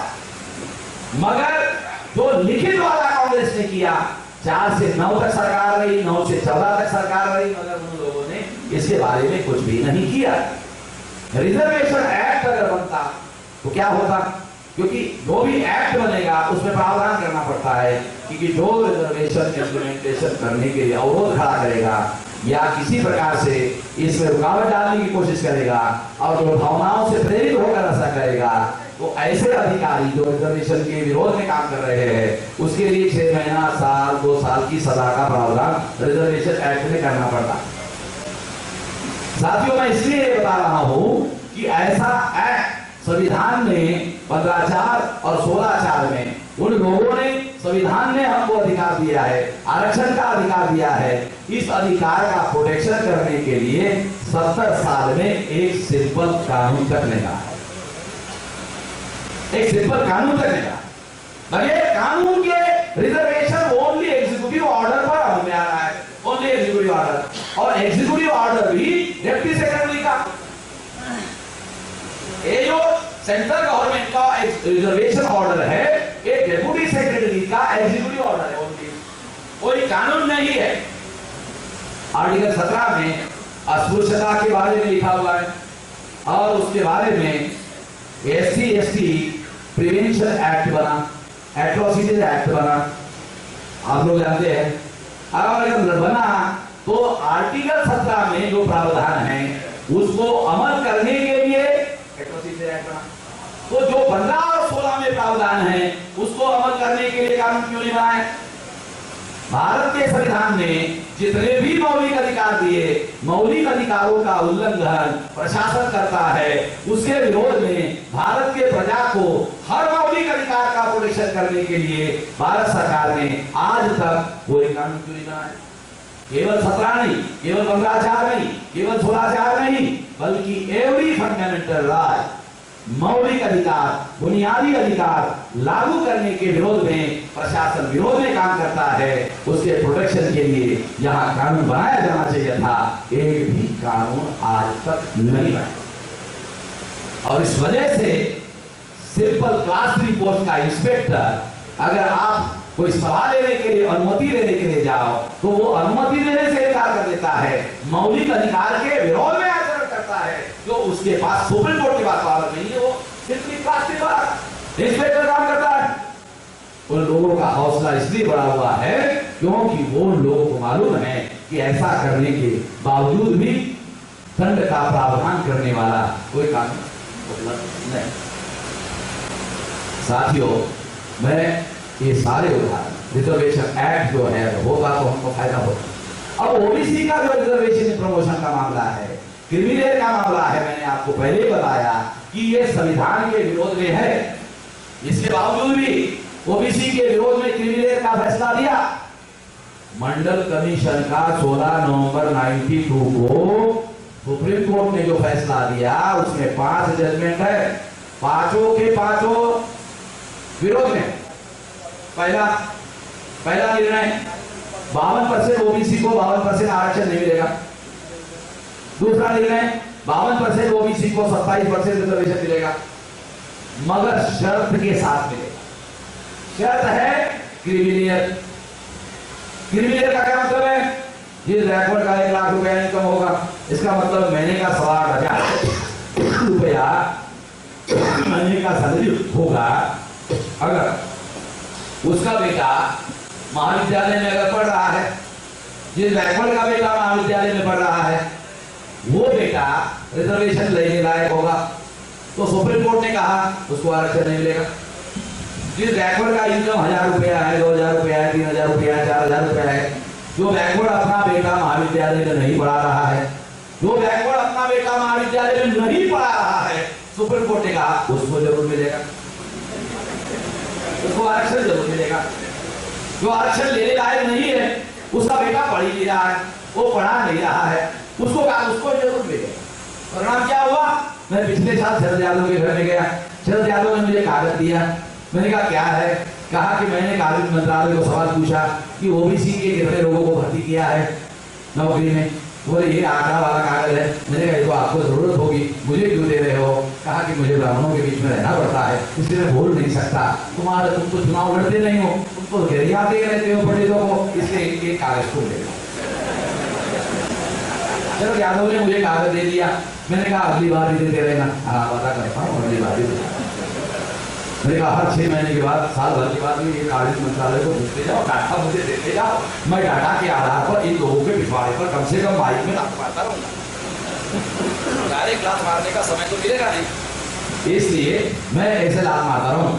मगर जो लिखित वाला कांग्रेस ने किया, 4 से 9 तक सरकार रही, 9 से 14 तक सरकार रही, मगर उन लोगों ने इसके बारे में कुछ भी नहीं किया। रिजर्वेशन एक्ट अगर बनता तो क्या होता? क्योंकि जो भी एक्ट बनेगा उसमें प्रावधान करना पड़ता है कि जो रिजर्वेशन इम्प्लीमेंटेशन करने के लिए अवरोध खड़ा करेगा या किसी प्रकार से इसमें रुकावट डालने की कोशिश करेगा और जो भावनाओं से प्रेरित होकर ऐसा करेगा, तो ऐसे अधिकारी जो रिजर्वेशन के विरोध में काम कर रहे हैं उसके लिए 6 महीना, साल, 2 साल की सजा का प्रावधान रिजर्वेशन एक्ट में करना पड़ता। साथियों, मैं इसलिए बता रहा हूं कि ऐसा एक्ट संविधान में 15(4) और 16(4) में उन लोगों ने, संविधान ने हमको अधिकार दिया है, आरक्षण का अधिकार दिया है। इस अधिकार का प्रोटेक्शन करने के लिए 70 साल में एक सिंपल कानून करने का है, एक सिंपल कानून करने का। ये कानून के रिजर्वेशन ओनली एग्जीक्यूटिव ऑर्डर पर अमल में आ रहा है, ओनली एग्जीक्यूटिव ऑर्डर, और एग्जीक्यूटिव ऑर्डर भी डिप्टी सेक्रेटरी का। ये जो सेंट्रल गवर्नमेंट का रिजर्वेशन ऑर्डर है, ये डेप्यूटी सेक्रेटरी का एग्जीक्यूटिव ऑर्डर है, ओनली, कोई कानून नहीं है। आर्टिकल 17 में अस्पृश्यता के बारे में लिखा हुआ है और उसके बारे में SC/ST प्रिवेंशन एक्ट बना, एट्रोसिटीज एक्ट बना, आप लोग जानते हैं। अगर बना तो आर्टिकल 17 में जो प्रावधान है उसको अमल करने के लिए एट्रोसिटीज एक्ट बना। तो जो 15 और 16 में प्रावधान है उसको अमल करने के लिए कानून क्यों नहीं बनाए? भारत के संविधान ने जितने भी मौलिक अधिकार दिए, मौलिक अधिकारों का उल्लंघन प्रशासन करता है, उसके विरोध में भारत के प्रजा को हर मौलिक अधिकार का प्रोटेक्शन करने के लिए भारत सरकार ने आज तक कोई कानून क्यों नहीं बनाया? केवल 17 नहीं, केवल 15(4) नहीं, केवल 16(4) नहीं, बल्कि एवरी फंडामेंटल राइट, मौलिक अधिकार, बुनियादी अधिकार लागू करने के विरोध में प्रशासन विरोध में काम करता है। उसके प्रोटेक्शन के लिए यहां कानून बनाया जाना चाहिए था, एक भी कानून आज तक नहीं बना। और इस वजह से सिंपल क्लास 3 पोस्ट का इंस्पेक्टर, अगर आप कोई सवाल लेने के लिए, अनुमति लेने के लिए जाओ तो वो अनुमति देने से इनकार कर देता है, मौलिक अधिकार के विरोध में आचरण करता है, जो उसके पास सुप्रीम कोर्ट के पास पावर नहीं है। वो सिंपली क्लास 3 इंस्पेक्टर काम करता है। उन लोगों का हौसला इसलिए बढ़ा हुआ है क्योंकि वो उन लोगों को मालूम है कि ऐसा करने के बावजूद भी दंड का प्रावधान करने वाला कोई कानून उपलब्ध नहीं। साथियों, मैं ये सारे उदाहरण रिजर्वेशन एक्ट जो है होगा तो हमको फायदा होगा। अब ओबीसी का जो रिजर्वेशन प्रमोशन का मामला है, क्रिमिनल का मामला है, मैंने आपको पहले बताया कि ये संविधान के विरोध में है। इसके बावजूद भी ओबीसी के विरोध में क्रिमिनल का फैसला दिया। मंडल कमीशन का 16 नवंबर 92 को सुप्रीम कोर्ट ने जो फैसला दिया उसमें 5 जजमेंट है, पांचों के पांचों विरोध में। पहला निर्णय 52% ओबीसी को 52% आरक्षण नहीं मिलेगा। दूसरा निर्णय 52% ओबीसी को 27% रिजर्वेशन मिलेगा, मगर शर्त के साथ मिलेगा। शर्त है क्रिमिनल का क्या मतलब है? जिस बैकवर्ड का 1 लाख रुपया इनकम होगा, इसका मतलब महीने का 60,000 रुपया महीने का सैलरी होगा। अगर उसका बेटा महाविद्यालय में अगर पढ़ रहा है, जिस बैकवर्ड का बेटा महाविद्यालय में पढ़ रहा है, वो बेटा रिजर्वेशन लेने लायक होगा, तो सुप्रीम कोर्ट ने कहा उसको आरक्षण नहीं मिलेगा। जिस बैकवर्ड का इनकम 1000 रुपया है, 2000 रुपया है, 3000 रुपया है, 4000 रुपया है, जो बैकवर्ड अपना बेटा महाविद्यालय में नहीं पढ़ा रहा है, जो बैकवर्ड अपना बेटा महाविद्यालय में नहीं पढ़ा रहा है, सुप्रीम कोर्ट ने कहा उसको जरूर मिलेगा, उसको आरक्षण जरूर मिलेगा। जो आरक्षण लेने लायक नहीं है, उसका बेटा पढ़ ही नहीं रहा है, वो पढ़ा नहीं रहा है, उसको जरूर मिलेगा। परिणाम क्या हुआ? मैं पिछले साल शरद यादव के घर में गया, शरद यादव ने मुझे कागज दिया। मैंने कहा क्या है? कहा कि मैंने कानून मंत्रालय को सवाल पूछा कि ओबीसी के कितने लोगों को भर्ती किया है नौकरी में। बोले ये आंकड़ा वाला कागज है। मैंने कहा ये तो आपको जरूरत होगी, मुझे क्यों दे रहे हो? कहा कि मुझे ब्राह्मणों के बीच में रहना पड़ता है, इसलिए मैं बोल नहीं सकता। तुम तो चुनाव लड़ते नहीं हो, तुम तो घेरिया दे रहते हो पंडितों को, इसलिए एक कागज को ले लो। चलो यादव ने मुझे कागज दे दिया। मैंने कहा अगली बार भी देते रहना। हाँ पता करता हूँ, अगली बार भी। मैंने कहा हर 6 महीने के बाद, साल भर के बाद भी ये कागज मंत्रालय को पूछते जाओ, डाटा मुझे देते जाओ। मैं डाटा के आधार पर इन लोगों के पिछवाड़े पर कम से कम माइक में लात मारता रहूंगा। डायरेक्ट लात मारने का समय तो मिलेगा नहीं, इसलिए मैं ऐसे लात मारता रहूं।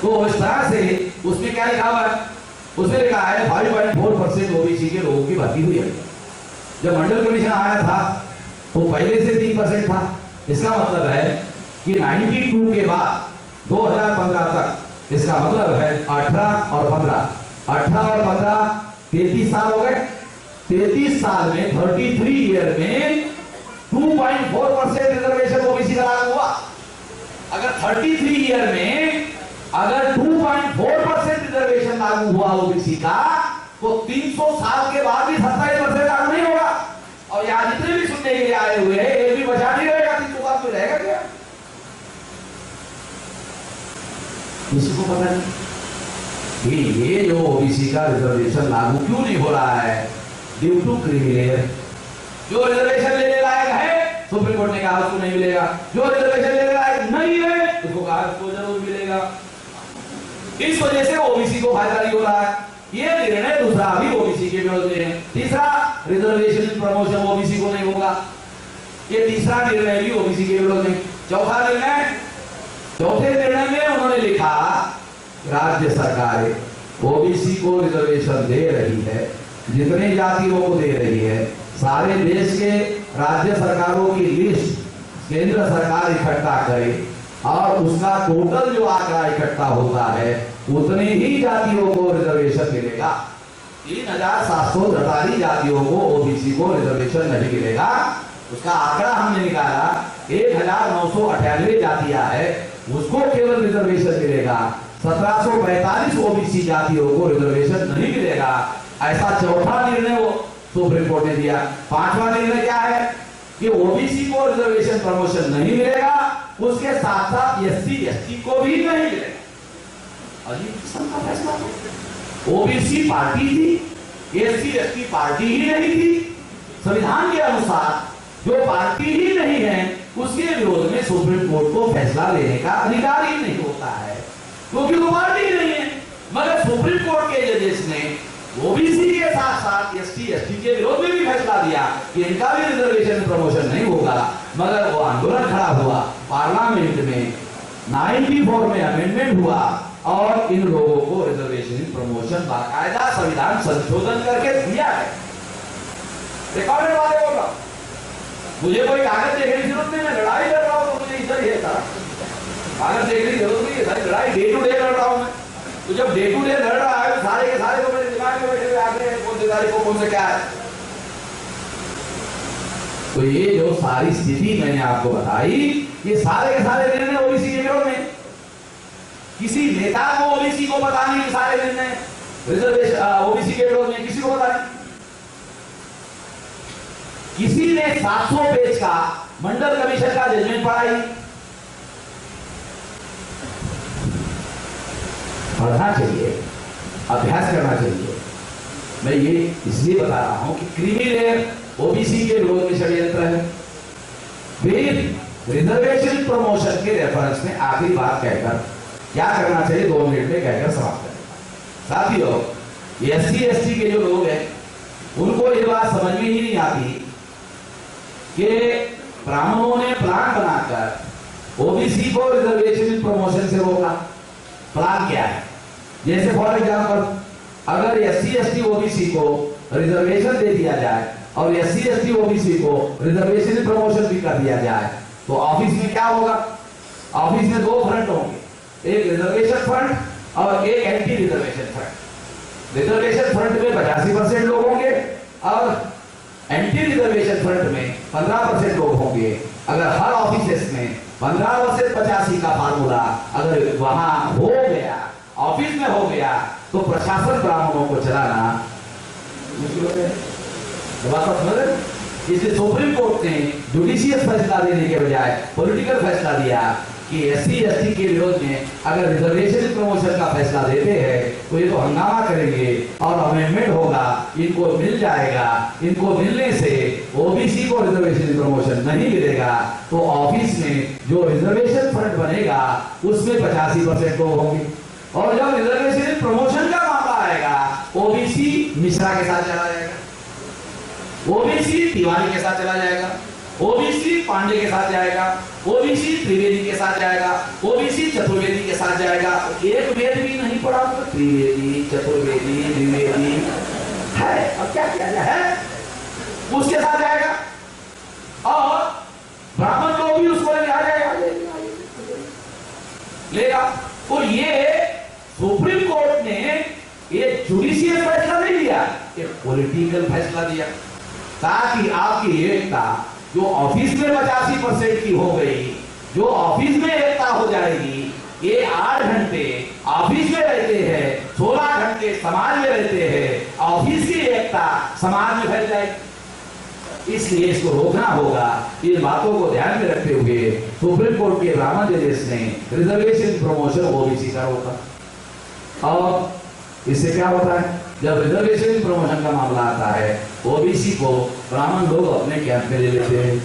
तो इस तरह से उसमें क्या लिखा हुआ है? उसमें लिखा है 5.4% ओबीसी के लोगों की भर्ती हुई है। जब मंडल कमीशन आया था तो पहले से 3% था। इसका मतलब है कि 92 के बाद 2015 तक, इसका मतलब है 18 और 15 33 साल हो गए। 33 साल में 33 ईयर में 2.4% रिजर्वेशन ओबीसी का लागू हुआ। अगर 33 ईयर में अगर 2.4% रिजर्वेशन लागू हुआ ओबीसी का, तो 300 साल के बाद भी 27% लागू नहीं होगा। और यहाँ जितने भी सुनने के लिए आए हुए हैं, एक भी बचा नहीं रहेगा। 300 साल में रहेगा क्या? किसी को पता नहीं कि ये जो ओबीसी का रिजर्वेशन लागू क्यों नहीं हो रहा है? Due to criminal. जो रिजर्वेशन लेने लायक है, सुप्रीम कोर्ट ने कहा उसको नहीं मिलेगा। जो रिजर्वेशन लेने लायक नहीं है, उसको कहा उसको जरूर मिलेगा। इस वजह से ओबीसी को फायदा नहीं हो रहा है। ये निर्णय दूसरा भी ओबीसी के विरोध में है। तीसरा, रिजर्वेशन प्रमोशन ओबीसी को नहीं होगा। ये तीसरा निर्णय भी ओबीसी के विरोध में। चौथे निर्णय में उन्होंने लिखा राज्य सरकारें ओबीसी को रिजर्वेशन दे रही है, जितने जातियों को दे रही है, सारे देश के राज्य सरकारों की लिस्ट केंद्र सरकार इकट्ठा करे और उसका टोटल जो आंकड़ा इकट्ठा होता है, उतने ही जातियों को रिजर्वेशन मिलेगा। 3748 जातियों को ओबीसी को रिजर्वेशन नहीं मिलेगा। उसका आंकड़ा हमने निकाला, 1998 जातियां है, उसको केवल रिजर्वेशन मिलेगा। 1745 ओबीसी जातियों को रिजर्वेशन नहीं मिलेगा। ऐसा चौथा निर्णय वो सुप्रीम कोर्ट ने दिया। पांचवा निर्णय क्या है कि ओबीसी को रिजर्वेशन प्रमोशन नहीं मिलेगा, उसके साथ साथ एससी एसटी को भी नहीं मिलेगा। अजीब किस्म का फैसला। ओबीसी पार्टी थी, एससी एसटी पार्टी ही नहीं थी। संविधान के अनुसार जो पार्टी ही नहीं है, उसके विरोध में सुप्रीम कोर्ट को फैसला लेने का अधिकार ही नहीं होता है, क्योंकि वो पार्टी ही नहीं है। मगर सुप्रीम कोर्ट के जजेस ने ओबीसी के साथ साथ एसटी एसटी के विरोध में भी फैसला दिया कि इनका भी रिजर्वेशन में प्रमोशन नहीं होगा। मगर वो आंदोलन खड़ा हुआ, पार्लियामेंट में 94 में अमेंडमेंट हुआ और इन लोगों को रिजर्वेशन प्रमोशन बाकायदा संविधान संशोधन करके दिया है। रिकॉर्डेड वाले बोल रहा हूं, मुझे कोई कागज देखने की जरूरत नहीं, मैं लड़ाई लड़ रहा हूं तो मुझे इधर ये था कागज देखने की जरूरत नहीं है, सारी लड़ाई डे टू डे लड़ रहा हूं मैं। तो जब डे टू डे लड़ रहा है तो सारे के सारे तो मेरे दिमाग में बैठे हुए आगे कौन सी तारीख को कौन से क्या है। तो ये जो सारी स्थिति मैंने आपको बताई, ये सारे के सारे निर्णय ओबीसी के विरोध में। किसी नेता को ओबीसी को पता नहीं सारे निर्णय रिजर्वेशन ओबीसी के विरोध में, किसी को पता नहीं। किसी ने 700 पेज का मंडल कमीशन का जजमेंट पढ़ाई, पढ़ना चाहिए, अभ्यास करना चाहिए। मैं ये इसलिए बता रहा हूं कि क्रीमी लेयर ओबीसी के विरोध में षड्यंत्र है। फिर रिजर्वेशन प्रमोशन के रेफरेंस में आखिरी बात कहकर क्या करना चाहिए 2 मिनट में कहकर समाप्त करें। साथियों, एससी एसटी के जो लोग हैं उनको ये बात समझ में ही नहीं आती कि ब्राह्मणों ने प्लान बनाकर ओबीसी को रिजर्वेशन प्रमोशन से रोका। प्लान क्या है? जैसे फॉर एग्जांपल, अगर एससी एसटी ओबीसी को रिजर्वेशन दे दिया जाए और एससी एसटी ओबीसी को रिजर्वेशन प्रमोशन भी कर दिया जाए तो ऑफिस में क्या होगा? ऑफिस में 2 फ्रंट होंगे, एक रिजर्वेशन फ्रंट और एक anti reservation front. Reservation front में 85% लोग होंगे और एंटी रिजर्वेशन फ्रंट में 15% लोग होंगे। अगर हर ऑफिस में 15% का फार्मूला अगर वहां हो गया, ऑफिस में हो गया, तो प्रशासन ब्राह्मणों को चलाना मुश्किल हो गया। इसलिए सुप्रीम कोर्ट ने जुडिशियल फैसला देने के बजाय पॉलिटिकल फैसला दिया कि एससी एसटी के विरोध में अगर रिजर्वेशन प्रमोशन का फैसला देते हैं तो ये तो हंगामा करेंगे और अमेंडमेंट होगा, इनको मिल जाएगा। इनको मिलने से ओबीसी को रिजर्वेशन प्रमोशन नहीं मिलेगा तो ऑफिस में जो रिजर्वेशन फ्रंट बनेगा उसमें 85% लोग होंगे और जब रिजर्वेशन प्रमोशन का मामला आएगा ओबीसी मिश्रा के साथ चला जाएगा, ओबीसी तिवारी के साथ चला जाएगा, ओबीसी पांडे के साथ जाएगा, ओबीसी त्रिवेदी के साथ जाएगा, ओबीसी चतुर्वेदी के साथ जाएगा। एक वेद भी नहीं पढ़ा तो त्रिवेदी चतुर्वेदी द्विवेदी है, अब क्या किया जाए, उसके साथ जाएगा और ब्राह्मण लोग भी उसको ले आ जाएगा लेगा। तो ये सुप्रीम कोर्ट ने ये जुडिशियल फैसला नहीं दिया, ये पॉलिटिकल फैसला दिया ताकि आपकी एकता जो ऑफिस में 85% की हो गई, जो ऑफिस में एकता हो जाएगी। ये 8 घंटे ऑफिस में रहते हैं, 16 घंटे समाज में रहते हैं, ऑफिस की एकता समाज में फैल जाएगी। इसलिए इसको रोकना होगा। इन बातों को ध्यान में रखते हुए सुप्रीम कोर्ट के ब्राह्मण जजेस ने रिजर्वेशन प्रमोशन ओबीसी का रोका। और इससे क्या होता है, जब रिजर्वेशन प्रमोशन का मामला आता है ओबीसी को ब्राह्मण लोग अपने कैंप में ले लेते हैं।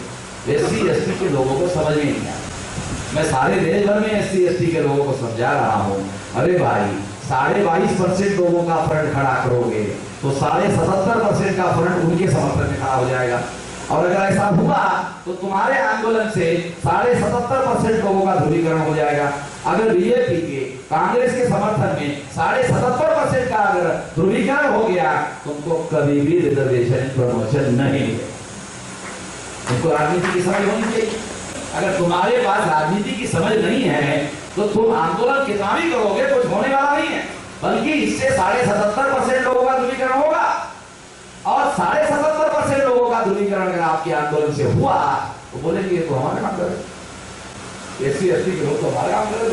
एससी एसटी के लोगों को समझ में नहीं आता। मैं सारे देश भर में एससी एसटी के लोगों को समझा रहा हूँ, अरे भाई 22.5% लोगों का फ्रंट खड़ा करोगे तो 77.5% का फ्रंट उनके समर्थन में खड़ा हो जाएगा। और अगर ऐसा हुआ तो तुम्हारे आंदोलन से 77.5% लोगों का ध्रुवीकरण हो जाएगा। अगर बीजेपी के कांग्रेस के समर्थन में 77.5% का अगर ध्रुवीकरण हो गया तुमको कभी भी रिजर्वेशन प्रमोशन नहीं मिलेगा। तुमको राजनीति की समझ होनी चाहिए। अगर तुम्हारे पास राजनीति की समझ नहीं है तो तुम आंदोलन कितना भी करोगे कुछ होने वाला नहीं है, बल्कि इससे 77.5% लोगों का ध्रुवीकरण होगा। और 77.5% लोगों का ध्रुवीकरण अगर आपके आंदोलन से हुआ तो बोलेंगे तो हमारे काम करें, एससी एसटी के लोग तो हमारे काम करें।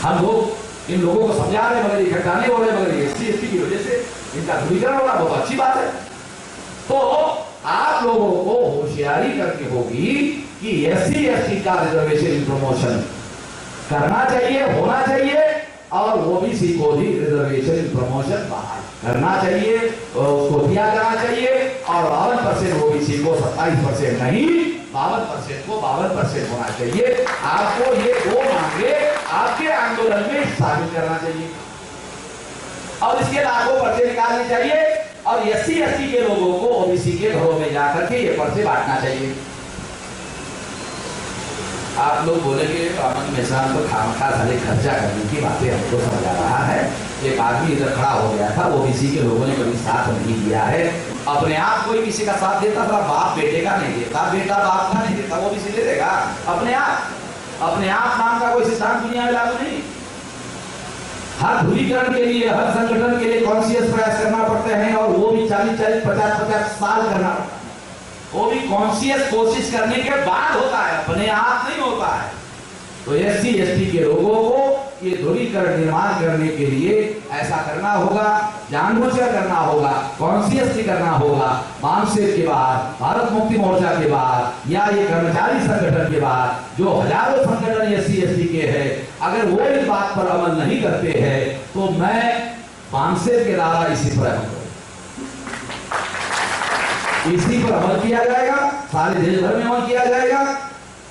हम लोग इन लोगों को समझा रहे मगर इकट्ठा नहीं हो रहे, मगर एससी एसटी की वजह से इनका ध्रुवीकरण होना बहुत अच्छी बात है। तो आप लोगों को होशियारी करनी होगी कि एससी एसटी का रिजर्वेशन प्रमोशन करना चाहिए, होना चाहिए और ओबीसी को भी रिजर्वेशन प्रमोशन बहाल करना चाहिए और उसको दिया जाना चाहिए। और 52% ओबीसी को 27% नहीं 52% को 52% होना चाहिए। आपको ये 2 मांगे आपके आंदोलन में शामिल करना चाहिए और इसके लाखों पर्चे निकालने चाहिए और SC ST के लोगों को OBC के घरों में जाकर के ये पर्चे बांटना चाहिए। आप लोग बोलेंगे अमन मिसाल तो खामखा साले खर्चा करने की बातें हमको समझ आ रहा है। एक आदमी इधर खड़ा हो गया था, OBC के लोगों ने कभी साथ नहीं दिया है। अपने आप कोई किसी का साथ देता था, बाप बेटे का नहीं देता, बेटा बाप का नहीं देता, OBC दे देगा अपने आप नाम का कोई सिद्धांत दुनिया में लागू नहीं। हर ध्रुवीकरण के लिए, हर संगठन के लिए कॉन्शियस प्रयास करना पड़ते हैं और वो भी 40-40, 50-50 साल करना पड़ता है। वो भी कॉन्शियस कोशिश करने के बाद होता है, अपने आप नहीं होता है। तो SC ST के लोगों को ये ध्रुवीकरण निर्माण करने के लिए ऐसा करना होगा, जानबूझकर करना होगा, कॉन्शियसली करना होगा। बामसेन के बाद, भारत मुक्ति मोर्चा के बाद या ये कर्मचारी संगठन के बाद जो हजारों संगठन SC ST के हैं, अगर वो इस बात पर अमल नहीं करते हैं तो मैं बामसेन के द्वारा इसी पर अमल किया जाएगा, सारे देश भर में अमल किया जाएगा।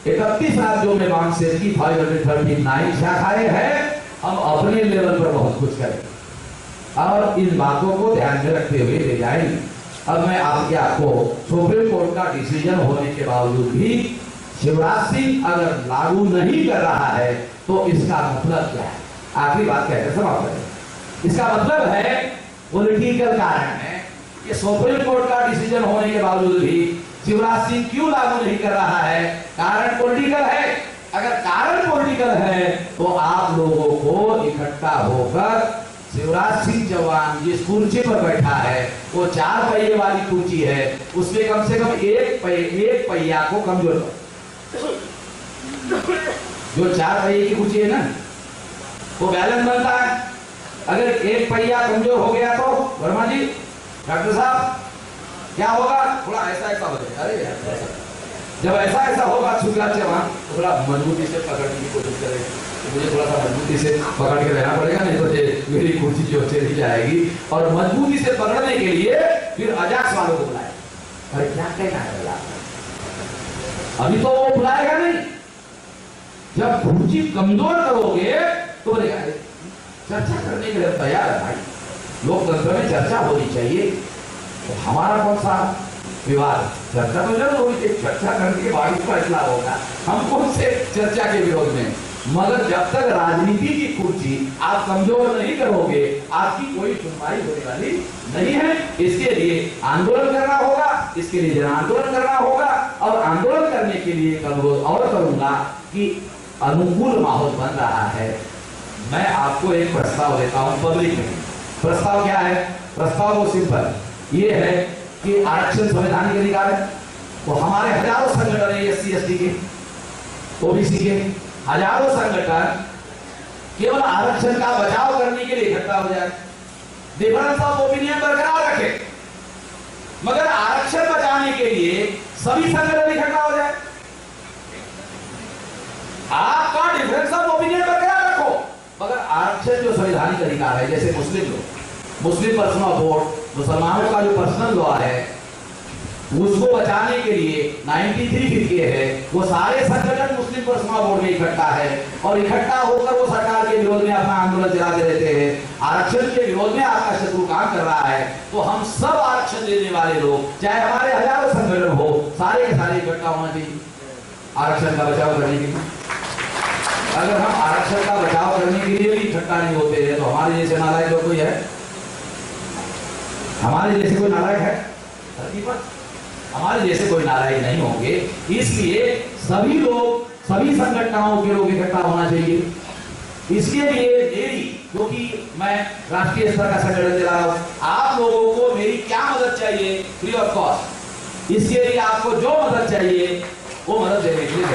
31 राज्यों में बामसेन की 539 शाखाएं हैं। हम अपने लेवल पर बहुत कुछ करेंगे और इन बातों को ध्यान में रखते हुए ले जाएंगे। अब मैं आपको सुप्रीम कोर्ट का डिसीजन होने के बावजूद भी शिवराज सिंह अगर लागू नहीं कर रहा है तो इसका मतलब क्या है, आखिरी बात कहकर समाप्त करें। इसका मतलब है पॉलिटिकल कारण है कि सुप्रीम कोर्ट का डिसीजन होने के बावजूद भी शिवराज सिंह क्यों लागू नहीं कर रहा है। कारण पॉलिटिकल है। अगर कारण पॉलिटिकल है तो आप लोगों को इकट्ठा होकर शिवराज सिंह चौहान जिस कुर्सी पर बैठा है वो 4 पहिए वाली कुर्सी है, उसमें कम से कम एक पहिया को कमजोर करो। जो 4 पहिए की कुर्सी है ना वो बैलेंस बनता है। अगर एक पहिया कमजोर हो गया तो वर्मा जी, डॉक्टर साहब क्या होगा, थोड़ा ऐसा हो जाएगा। अरे यार, जब ऐसा होगा शिवराज चौहान तो थोड़ा मजबूती से पकड़ने की कोशिश करेंगे। तो मुझे थोड़ा सा मजबूती से पकड़ के रहना पड़ेगा, नहीं तो मेरी कुर्सी जो चली जाएगी। और मजबूती से पकड़ने के लिए फिर अजाक्स वालों को बुलाए। अरे क्या कहना है, अभी तो वो बुलाएगा नहीं। जब कुर्सी कमजोर करोगे तो बोलेगा चर्चा करने के लिए तैयार है भाई, लोकतंत्र में चर्चा होनी चाहिए। तो हमारा कौन सा विवाद, चर्चा तो जरूर होगी, चर्चा करने के बाद उसका फैसला होगा। हम कौन से चर्चा के विरोध में, मगर जब तक राजनीति की कुर्सी आप कमजोर नहीं करोगे आपकी कोई सुनवाई होने वाली नहीं है। इसके लिए आंदोलन करना होगा, इसके लिए जन आंदोलन करना होगा। और आंदोलन करने के लिए अनुरोध और करूंगा कि अनुकूल माहौल बन रहा है। मैं आपको एक प्रस्ताव देता हूं पब्लिक में। प्रस्ताव क्या है? प्रस्ताव वो सिंपल ये है कि आरक्षण संवैधानिक अधिकार है। तो हमारे हजारों संगठन है SC ST के, OBC के हजारों संगठन केवल आरक्षण का बचाव करने के लिए इकट्ठा हो जाए, डिफरेंस ऑफ ओपिनियन बरकरार रखे, मगर आरक्षण बचाने के लिए सभी संगठन इकट्ठा हो जाए। आपका डिफरेंस ऑफ ओपिनियन बरकरार रखो, मगर आरक्षण जो संवैधानिक अधिकार है, जैसे मुस्लिम लोग, मुस्लिम पर्सनल वोट, मुसलमानों का जो पर्सनल लॉ है उसको बचाने के लिए 93 के है, वो सारे संगठन मुस्लिम पर्सनल वोट में इकट्ठा है और इकट्ठा होकर वो सरकार के विरोध में अपना आंदोलन चलाते रहते हैं। आरक्षण के विरोध में आपका शत्रु काम कर रहा है, तो हम सब आरक्षण देने वाले लोग, चाहे हमारे हजारों संगठन हो, सारे के सारे इकट्ठा होना चाहिए आरक्षण का बचाव करने के लिए। अगर हम आरक्षण का बचाव करने के लिए भी इकट्ठा नहीं होते हैं तो हमारे जैसे नालायक लोग कोई है? हमारे जैसे कोई नालायक है धरती पर? हमारे जैसे कोई नारायण नहीं होंगे। इसलिए सभी लोग, सभी संगठनों के लोग इकट्ठा होना चाहिए। इसके लिए मेरी, क्योंकि मैं राष्ट्रीय स्तर का संगठन चला रहा हूं, आप लोगों को मेरी क्या मदद चाहिए? Free of cost. इसके लिए आपको जो मदद चाहिए वो मदद देने के लिए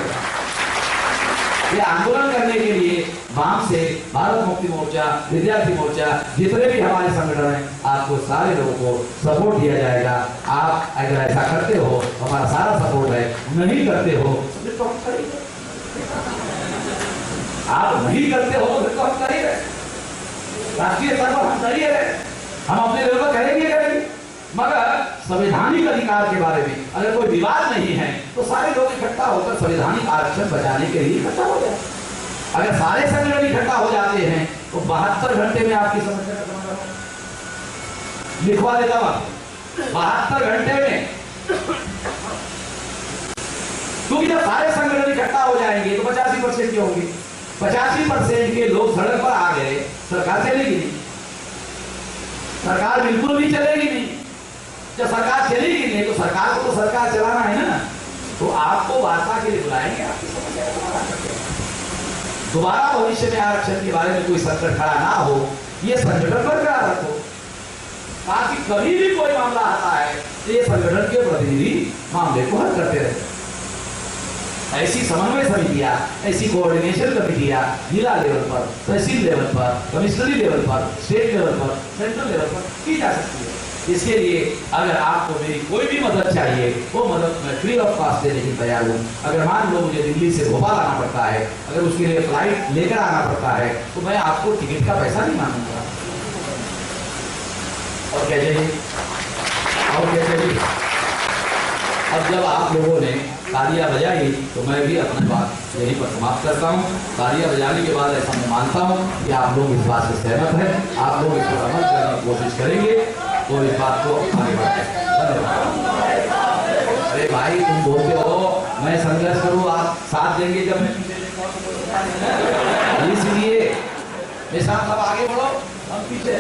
ये आंदोलन करने के लिए वाम से भारत मुक्ति मोर्चा, विद्यार्थी मोर्चा, जितने भी हमारे संगठन हैं, आपको सारे लोगों को सपोर्ट दिया जाएगा। आप अगर ऐसा करते हो हमारा सारा सपोर्ट है, नहीं करते हो तो हम करेंगे। आप नहीं करते हो तो हम करेंगे, राष्ट्रीय स्तर पर हम करिए, हम अपने लेवल पर करेंगे। मगर संवैधानिक अधिकार के बारे में अगर कोई विवाद नहीं है तो सारे लोग इकट्ठा होकर संवैधानिक आरक्षण बचाने के लिए इकट्ठा हो जाए। अगर सारे संगठन इकट्ठा हो जाते हैं तो 72 घंटे में आपकी समस्या का समाधान लिखवा देता हूं 72 घंटे में। क्योंकि जब सारे संगठन इकट्ठा हो जाएंगे तो 85% के होंगे, 85% के लोग सड़क पर आ गए, सरकार चलेगी नहीं, सरकार बिल्कुल भी चलेगी नहीं। जब सरकार चलेगी नहीं तो सरकार को तो सरकार चलाना है ना, तो आपको वार्ता के लिए बुलाएंगे, आपकी समस्या का समाधान करेंगे। दोबारा भविष्य में आरक्षण के बारे में कोई संकट खड़ा ना हो, ये संगठन बरकरार रखो, ताकि कभी भी कोई मामला आता है तो ये संगठन के प्रतिनिधि मामले को हल करते रहे। ऐसी समन्वय समितियां, ऐसी कोऑर्डिनेशन कमेटियां जिला लेवल पर, तहसील लेवल पर, कमिश्नरी लेवल पर, स्टेट लेवल पर, सेंट्रल लेवल पर की जा सकती है। इसके लिए अगर आपको मेरी कोई भी मदद चाहिए वो मदद मैं फ्री ऑफ कॉस्ट देने की तैयार हूँ। अगर मान लो मुझे दिल्ली से भोपाल आना पड़ता है, अगर उसके लिए फ्लाइट लेकर आना पड़ता है तो मैं आपको टिकट का पैसा नहीं मांगूंगा। और क्या चाहिए, और क्या चाहिए। अब जब आप लोगों ने तालियां बजाई तो मैं भी अपनी बात यहीं पर समाप्त करता हूँ। तालियां बजाने के बाद ऐसा मैं मानता हूँ कि आप लोग इस बात से सहमत हैं, आप लोग इस पर अमल करने की कोशिश करेंगे तो इस बात को आगे बढ़ाएं। अरे भाई तुम बोलते हो मैं संघर्ष करूँ, आप साथ देंगे जब मैं इसलिए मेरे साथ सब आगे बढ़ो, हम पीछे